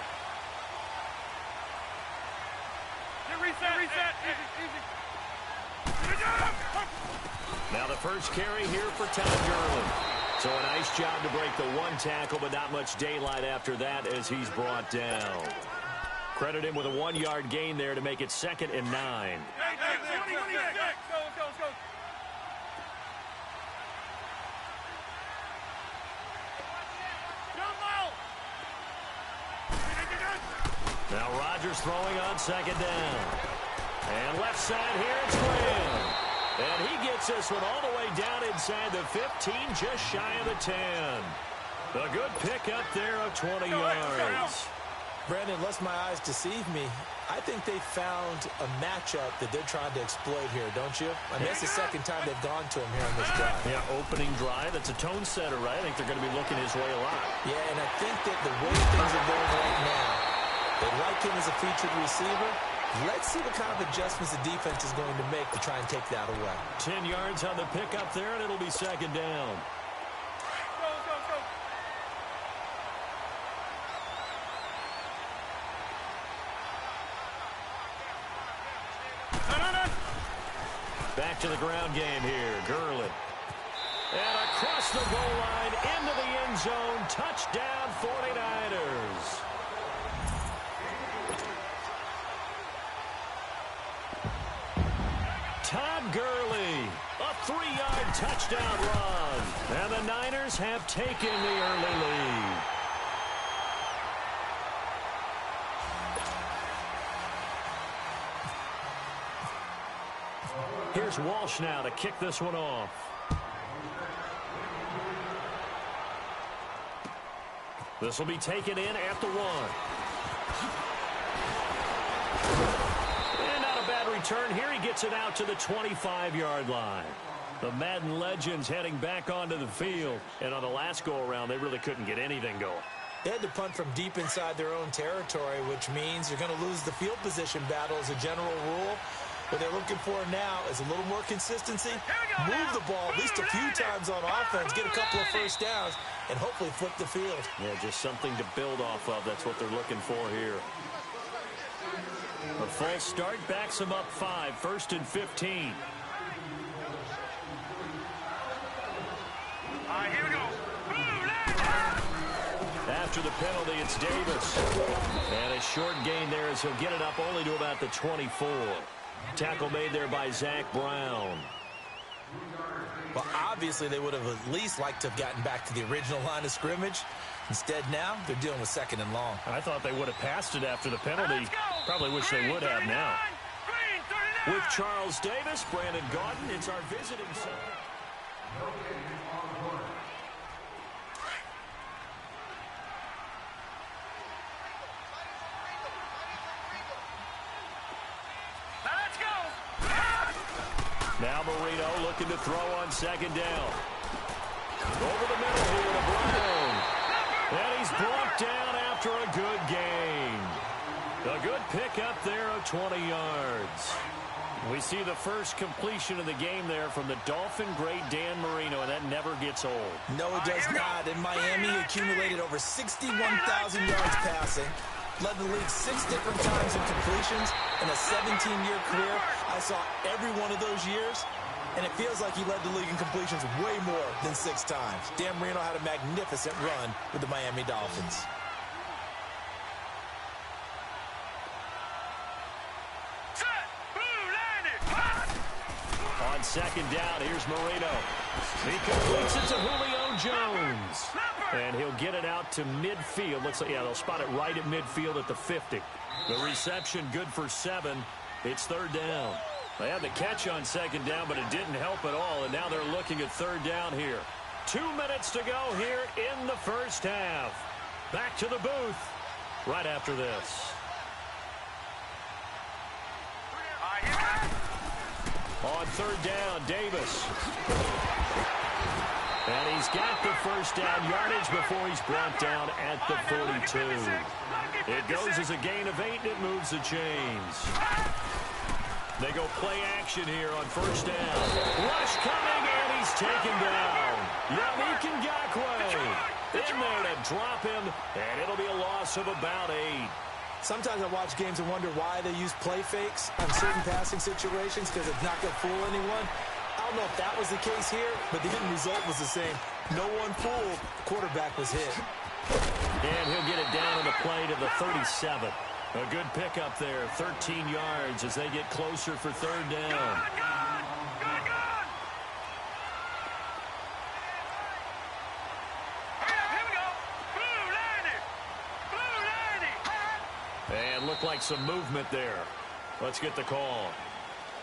Reset. Now the first carry here for Todd Gurley. So a nice job to break the 1 tackle, but not much daylight after that as he's brought down. Credit him with a 1-yard gain there to make it 2nd and 9. Now Rodgers throwing on 2nd down. And left side here, it's Graham. And he gets this one all the way down inside the 15, just shy of the 10. A good pickup there of 20 yards. Brandon, lest my eyes deceive me, I think they found a matchup that they're trying to exploit here, don't you? I mean, it's the 2nd time they've gone to him here on this drive. Yeah, opening drive. That's a tone setter, right? I think they're going to be looking his way a lot. Yeah, and I think that the way things are going right now, they like him as a featured receiver. Let's see what kind of adjustments the defense is going to make to try and take that away. 10 yards on the pickup there, and it'll be 2nd down. Back to the ground game here. Gurley. And across the goal line, into the end zone. Touchdown, 49ers. touchdown run. And the Niners have taken the early lead. Here's Walsh now to kick this one off. This will be taken in at the 1. And not a bad return here. He gets it out to the 25-yard line. The Madden legends heading back onto the field. And on the last go-around, they really couldn't get anything going. They had to punt from deep inside their own territory, which means you're going to lose the field position battle as a general rule. What they're looking for now is a little more consistency, move the ball at least a few times on offense, get a couple of first downs, and hopefully flip the field. Yeah, just something to build off of. That's what they're looking for here. A false start backs them up 5, 1st and 15. All right, here we go. After the penalty, it's Davis. And a short gain there as he'll get it up only to about the 24. Tackle made there by Zach Brown. Well, obviously, they would have at least liked to have gotten back to the original line of scrimmage. Instead, now, they're dealing with 2nd and long. I thought they would have passed it after the penalty. Probably wish they would have now. With Charles Davis, Brandon Gaudin, it's our visiting center. Now Marino looking to throw on 2nd down. Over the middle here to Brown. And he's brought down after a good gain. A good pickup there of 20 yards. We see the first completion of the game there from the Dolphin great Dan Marino, and that never gets old. No, it does not. In Miami, he accumulated over 61,000 yards passing. Led the league 6 different times in completions. In a 17-year career, I saw every one of those years, and it feels like he led the league in completions way more than 6 times. Dan Marino had a magnificent run with the Miami Dolphins. On 2nd down, here's Marino. He completes it to Julio Jones. And he'll get it out to midfield. Looks like, yeah, they'll spot it right at midfield at the 50. The reception good for 7. It's 3rd down. They had the catch on 2nd down, but it didn't help at all. And now they're looking at 3rd down here. 2 minutes to go here in the first half. Back to the booth right after this. On 3rd down, Davis. And he's got the first down yardage before he's brought down at the 42. It goes as a gain of 8, and it moves the chains. They go play action here on 1st down. Rush coming, and he's taken down. Yannick Ngakoue in there to drop him, and it'll be a loss of about 8. Sometimes I watch games and wonder why they use play fakes on certain passing situations because it's not going to fool anyone. I don't know if that was the case here, but the end result was the same. No one fooled. Quarterback was hit. And he'll get it down on the play to the 37. A good pickup there, 13 yards as they get closer for 3rd down. And looked like some movement there. Let's get the call.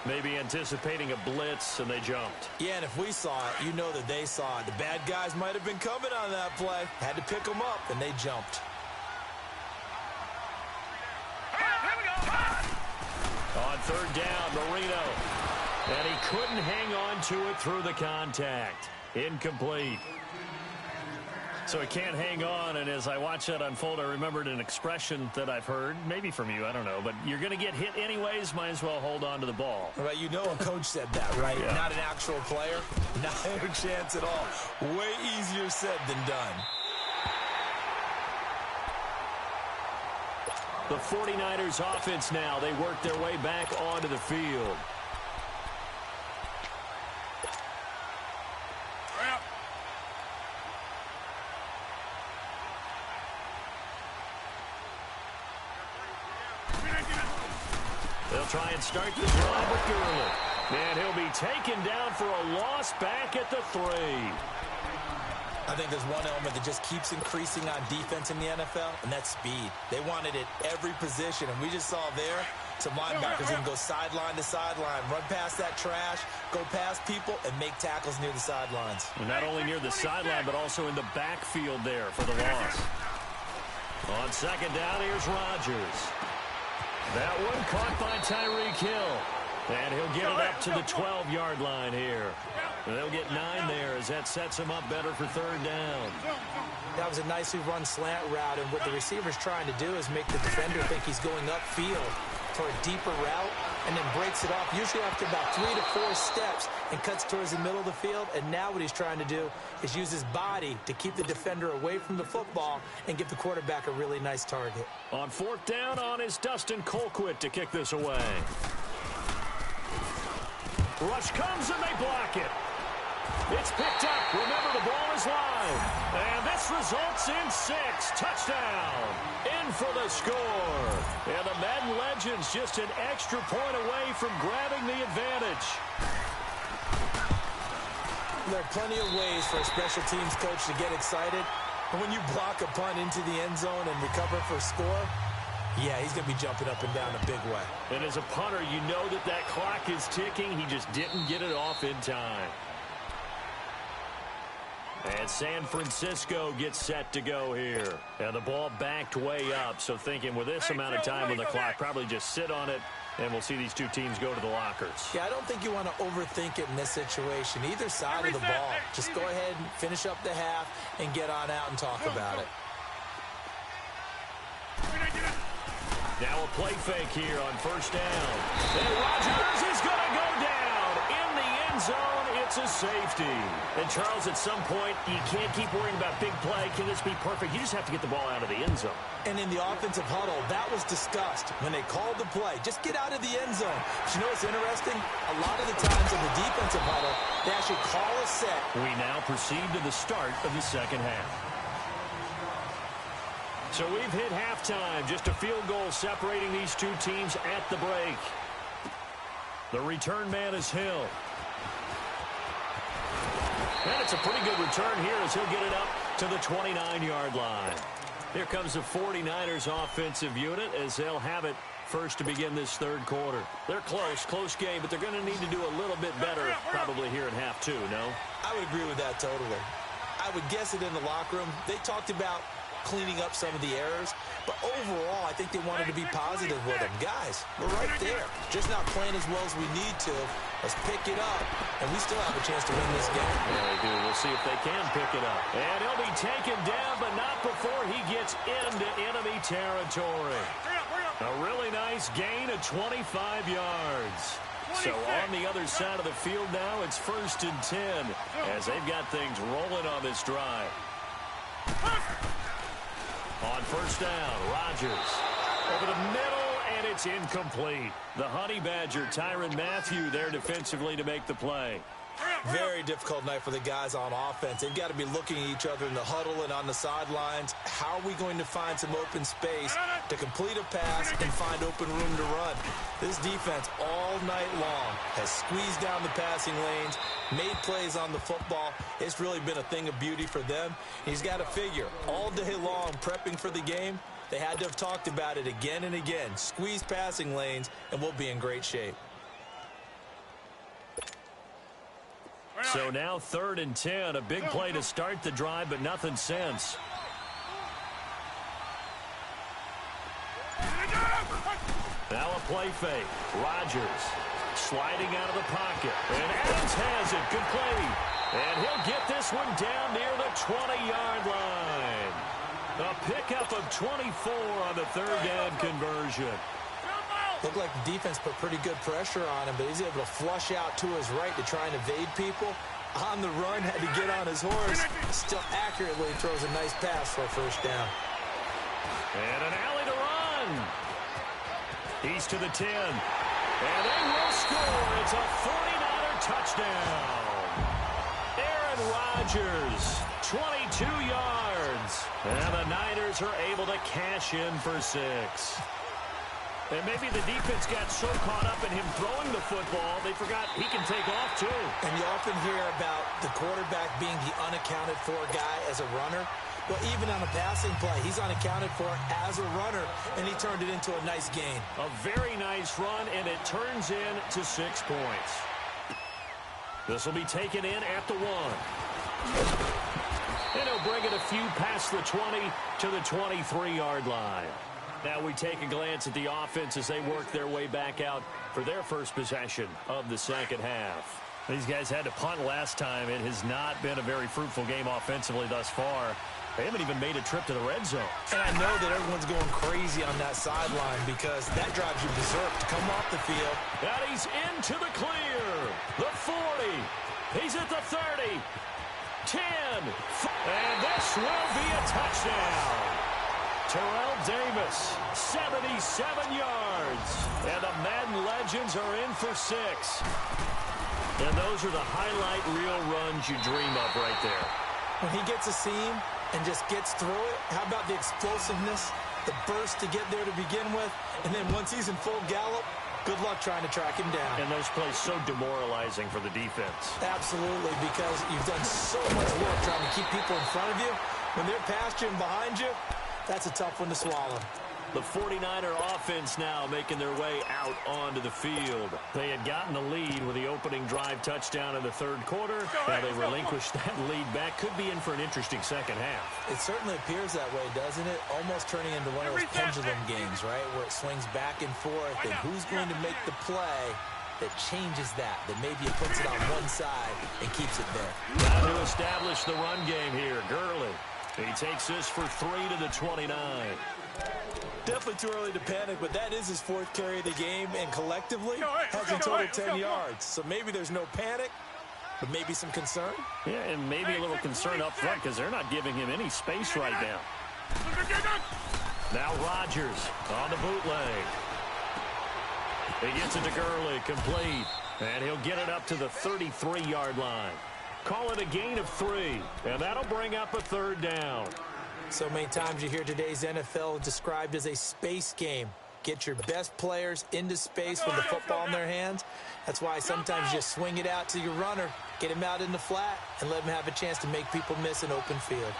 Maybe anticipating a blitz, and they jumped. Yeah, and if we saw it, you know that they saw it. The bad guys might have been coming on that play. Had to pick them up, and they jumped. On 3rd down, Marino. And he couldn't hang on to it through the contact. Incomplete. So he can't hang on, and as I watch that unfold, I remembered an expression that I've heard, maybe from you, I don't know, but you're going to get hit anyways, might as well hold on to the ball. Right, you know a coach said that, right? Yeah. Not an actual player. Not a chance at all. Way easier said than done. The 49ers offense now, they work their way back onto the field. They'll try and start the drive with Gurley. And he'll be taken down for a loss back at the 3. I think there's one element that just keeps increasing on defense in the NFL, and that's speed. They want it at every position, and we just saw there some linebackers who can go sideline to sideline, run past that trash, go past people, and make tackles near the sidelines. And not only near the sideline, but also in the backfield there for the loss. On second down, here's Rodgers. That one caught by Tyreek Hill. And he'll get it up to the 12-yard line here. And they'll get 9 there as that sets him up better for third down. That was a nicely run slant route, and what the receiver's trying to do is make the defender think he's going upfield for a deeper route, and then breaks it off, usually after about 3 to 4 steps, and cuts towards the middle of the field. And now what he's trying to do is use his body to keep the defender away from the football and give the quarterback a really nice target. On fourth down, on is Dustin Colquitt to kick this away. Rush comes and they block it. It's picked up. Remember, the ball is live. And this results in 6. Touchdown. In for the score. And the Madden Legends just an extra point away from grabbing the advantage. There are plenty of ways for a special teams coach to get excited. But when you block a punt into the end zone and recover for a score, yeah, he's going to be jumping up and down a big way. And as a punter, you know that that clock is ticking. He just didn't get it off in time. And San Francisco gets set to go here. And the ball backed way up, so thinking with this amount of time on the clock, probably just sit on it, and we'll see these two teams go to the lockers. Yeah, I don't think you want to overthink it in this situation. Either side of the ball. Just go ahead and finish up the half and get on out and talk about it. Now a play fake here on first down. And Rodgers is going to go down in the end zone. It's a safety. And, Charles, at some point, you can't keep worrying about big play. Can this be perfect? You just have to get the ball out of the end zone. And in the offensive huddle, that was discussed when they called the play. Just get out of the end zone. But you know what's interesting? A lot of the times in the defensive huddle, they actually call a set. We now proceed to the start of the second half. So we've hit halftime. Just a field goal separating these two teams at the break. The return man is Hill. And it's a pretty good return here as he'll get it up to the 29-yard line. Here comes the 49ers offensive unit as they'll have it first to begin this third quarter. They're close game, but they're going to need to do a little bit better probably here in half two, no? I would agree with that totally. I would guess it in the locker room. They talked about cleaning up some of the errors, but overall, I think they wanted to be positive with them. Guys, we're right there. Just not playing as well as we need to. Let's pick it up, and we still have a chance to win this game. Yeah, they do. We'll see if they can pick it up. And he'll be taken down, but not before he gets into enemy territory. A really nice gain of 25 yards. So on the other side of the field now, it's 1st and 10 as they've got things rolling on this drive. On first down, Rodgers over the middle, and it's incomplete. The Honey Badger, Tyrann Mathieu, there defensively to make the play. Very difficult night for the guys on offense. They've got to be looking at each other in the huddle and on the sidelines. How are we going to find some open space to complete a pass and find open room to run? This defense all night long has squeezed down the passing lanes, made plays on the football. It's really been a thing of beauty for them. He's got to figure all day long prepping for the game. They had to have talked about it again and again. Squeeze passing lanes, and we'll be in great shape. So now 3rd and 10, a big play to start the drive, but nothing since. Now a play fake. Rodgers sliding out of the pocket. And Adams has it. Good play. And he'll get this one down near the 20-yard line. A pickup of 24 on the third down conversion. Looked like the defense put pretty good pressure on him, but he's able to flush out to his right to try and evade people. On the run, had to get on his horse. Still accurately throws a nice pass for a first down. And an alley to run. He's to the 10. And they will score. It's a 49er touchdown. Aaron Rodgers, 22 yards. And the Niners are able to cash in for 6. And maybe the defense got so caught up in him throwing the football, they forgot he can take off too. And you often hear about the quarterback being the unaccounted for guy as a runner. Well, even on a passing play, he's unaccounted for as a runner, and he turned it into a nice gain. A very nice run, and it turns into 6 points. This will be taken in at the 1. And he'll bring it a few past the 20 to the 23-yard line. Now we take a glance at the offense as they work their way back out for their first possession of the second half. These guys had to punt last time. It has not been a very fruitful game offensively thus far. They haven't even made a trip to the red zone. And I know that everyone's going crazy on that sideline because that drives you berserk to come off the field. And he's into the clear. The 40. He's at the 30. 10. And this will be a touchdown. Terrell Davis, 77 yards. And the Madden Legends are in for 6. And those are the highlight reel runs you dream of right there. When he gets a seam and just gets through it, how about the explosiveness, the burst to get there to begin with, and then once he's in full gallop, good luck trying to track him down. And those plays so demoralizing for the defense. Absolutely, because you've done so much work trying to keep people in front of you. When they're past you and behind you, that's a tough one to swallow. The 49er offense now making their way out onto the field. They had gotten the lead with the opening drive touchdown in the third quarter. Now they relinquished that lead back. Could be in for an interesting second half. It certainly appears that way, doesn't it? Almost turning into one of those pendulum games, right? Where it swings back and forth, and who's going to make the play that changes that maybe it puts it on one side and keeps it there. Time to establish the run game here. Gurley. He takes this for 3 to the 29. Definitely too early to panic, but that is his 4th carry of the game, and collectively has a total 10 yards. So maybe there's no panic, but maybe some concern. Yeah, and maybe a little concern up front because they're not giving him any space right now. Now Rodgers on the bootleg. He gets it to Gurley, complete, and he'll get it up to the 33-yard line. Call it a gain of 3, and that'll bring up a 3rd down. So many times you hear today's NFL described as a space game. Get your best players into space with the football in their hands. That's why sometimes you swing it out to your runner, get him out in the flat, and let him have a chance to make people miss an open field.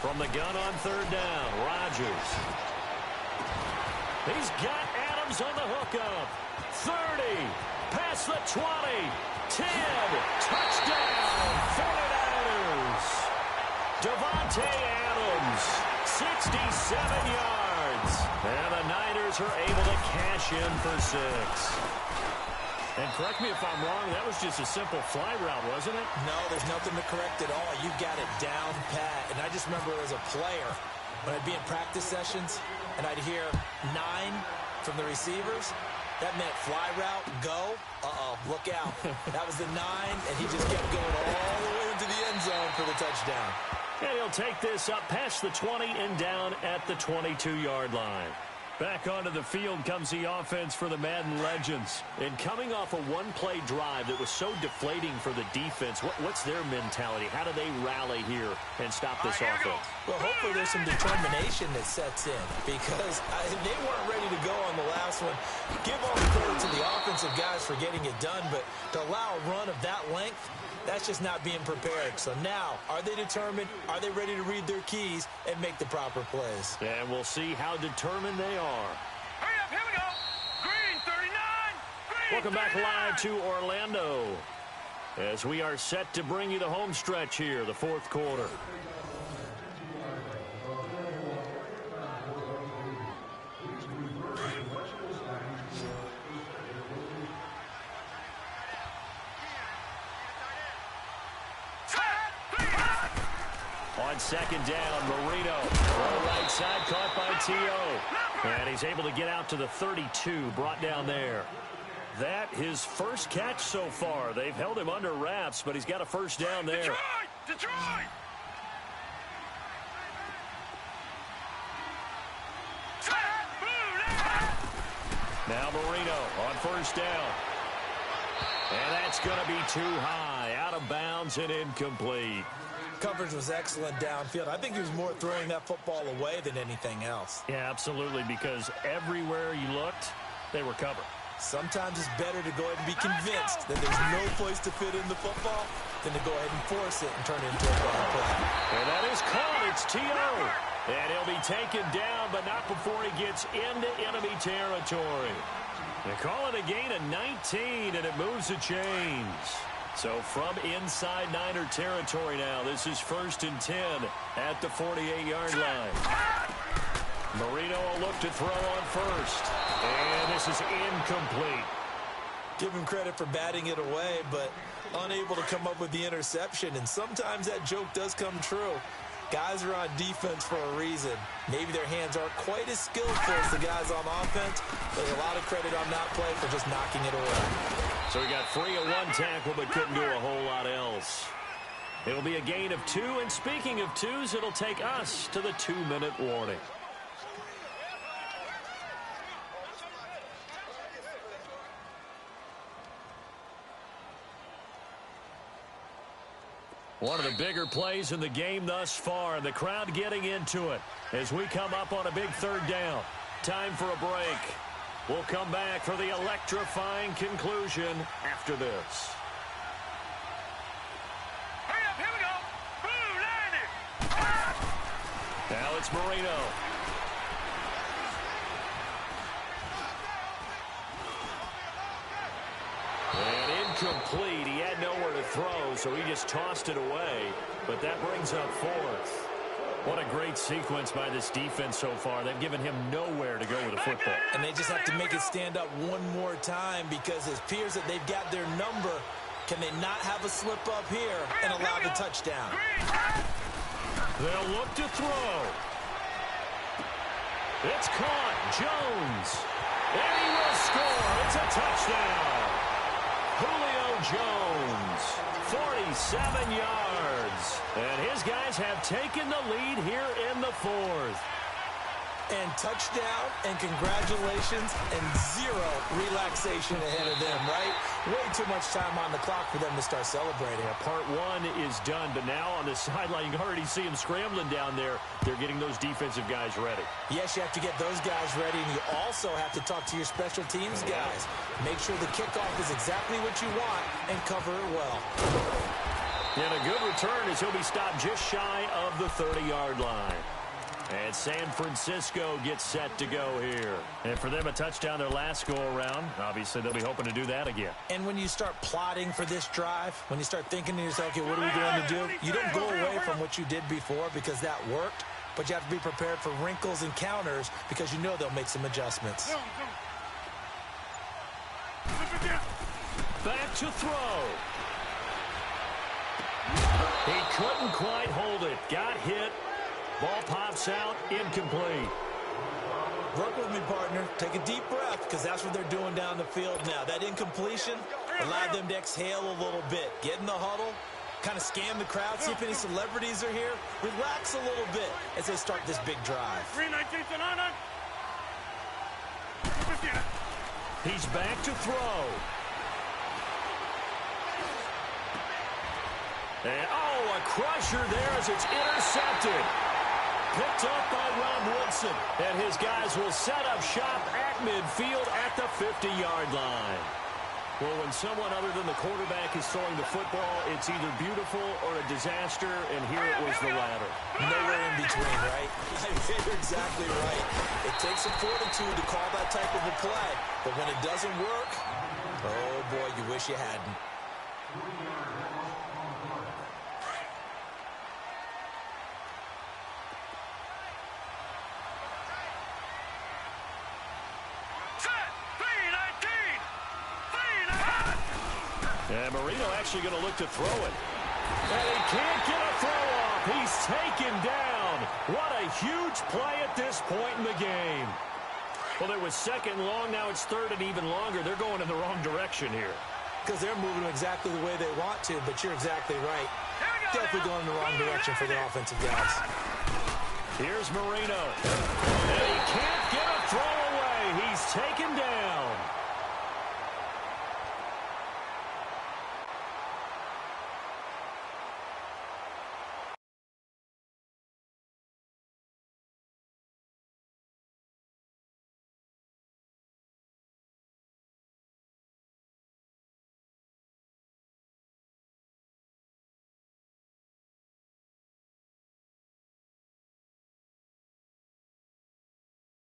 From the gun on 3rd down, Rodgers. He's got Adams on the hookup. 30. Past the 20, 10, touchdown, 49ers. Davante Adams, 67 yards. And the Niners are able to cash in for 6. And correct me if I'm wrong, that was just a simple fly route, wasn't it? No, there's nothing to correct at all. You've got it down pat. And I just remember as a player, when I'd be in practice sessions, and I'd hear 9 from the receivers, that meant fly route, go, look out. That was the 9, and he just kept going all the way into the end zone for the touchdown. And he'll take this up past the 20 and down at the 22-yard line. Back onto the field comes the offense for the Madden Legends. And coming off a one-play drive that was so deflating for the defense, what's their mentality? How do they rally here and stop this offense? Well, hopefully there's some determination that sets in because they weren't ready to go on the last one. Give all the credit to the offensive guys for getting it done, but to allow a run of that length, that's just not being prepared. So now, are they determined? Are they ready to read their keys and make the proper plays? And we'll see how determined they are. Hurry up, here we go. Green 39. Green Welcome back 39. live to Orlando as we are set to bring you the home stretch here, the 4th quarter. On 2nd down, Marino. Right side caught by T.O. And he's able to get out to the 32, brought down there. That his first catch so far. They've held him under wraps, but he's got a first down there. Detroit! Now Marino on 1st down. And that's going to be too high, out of bounds and incomplete. Coverage was excellent downfield. I think he was more throwing that football away than anything else. Yeah, absolutely, because everywhere you looked, they were covered. Sometimes it's better to go ahead and be convinced that there's no place to fit in the football than to go ahead and force it and turn it into a bad play. And that is caught. It's T.O. And he'll be taken down, but not before he gets into enemy territory. They call it a gain of 19, and it moves the chains. So from inside Niner territory now, this is 1st and 10 at the 48-yard line. Marino will look to throw on first. And this is incomplete. Give him credit for batting it away, but unable to come up with the interception. And sometimes that joke does come true. Guys are on defense for a reason. Maybe their hands aren't quite as skillful as the guys on offense, but a lot of credit on that play for just knocking it away. So he got free of one tackle, but couldn't do a whole lot else. It'll be a gain of 2, and speaking of 2s, it'll take us to the 2-minute warning. One of the bigger plays in the game thus far, and the crowd getting into it as we come up on a big 3rd down. Time for a break. We'll come back for the electrifying conclusion after this. Hurry up, here we go. Boom, landed. Now it's Marino. And incomplete. He had nowhere to throw, so he just tossed it away. But that brings up 4th. What a great sequence by this defense so far. They've given him nowhere to go with the football. And they just have to make it stand up one more time because it appears that they've got their number. Can they not have a slip up here and allow the touchdown? They'll look to throw. It's caught. Jones. And he will score. It's a touchdown. Julio Jones, 47 yards. And his guys have taken the lead here in the 4th. And touchdown and congratulations and 0 relaxation ahead of them, right? Way too much time on the clock for them to start celebrating. Part 1 is done, but now on the sideline, you can already see them scrambling down there. They're getting those defensive guys ready. Yes, you have to get those guys ready, and you also have to talk to your special teams guys. Make sure the kickoff is exactly what you want and cover it well. And a good return as he'll be stopped just shy of the 30-yard line. And San Francisco gets set to go here. And for them, a touchdown their last go-around. Obviously, they'll be hoping to do that again. And when you start plotting for this drive, when you start thinking to yourself, okay, what are we going to do? You don't go away from what you did before because that worked, but you have to be prepared for wrinkles and counters because you know they'll make some adjustments. Back to throw. He couldn't quite hold it. Got hit. Ball pops out, incomplete. Work with me, partner. Take a deep breath because that's what they're doing down the field now. That incompletion allowed them to exhale a little bit. Get in the huddle, kind of scan the crowd, see if any celebrities are here. Relax a little bit as they start this big drive. He's back to throw. And, a crusher there as it's intercepted. Picked up by Rob Woodson. And his guys will set up shop at midfield at the 50-yard line. Well, when someone other than the quarterback is throwing the football, it's either beautiful or a disaster, and here it was the latter. Nowhere in between, right? You're exactly right. It takes some fortitude to call that type of a play, but when it doesn't work, oh boy, you wish you hadn't. And Marino actually going to look to throw it. And he can't get a throw off. He's taken down. What a huge play at this point in the game. Well, it was 2nd and long. Now it's 3rd and even longer. They're going in the wrong direction here. Because they're moving exactly the way they want to, but you're exactly right. Definitely going in the wrong direction for the offensive guys. Here's Marino. And he can't get a throw away. He's taken down.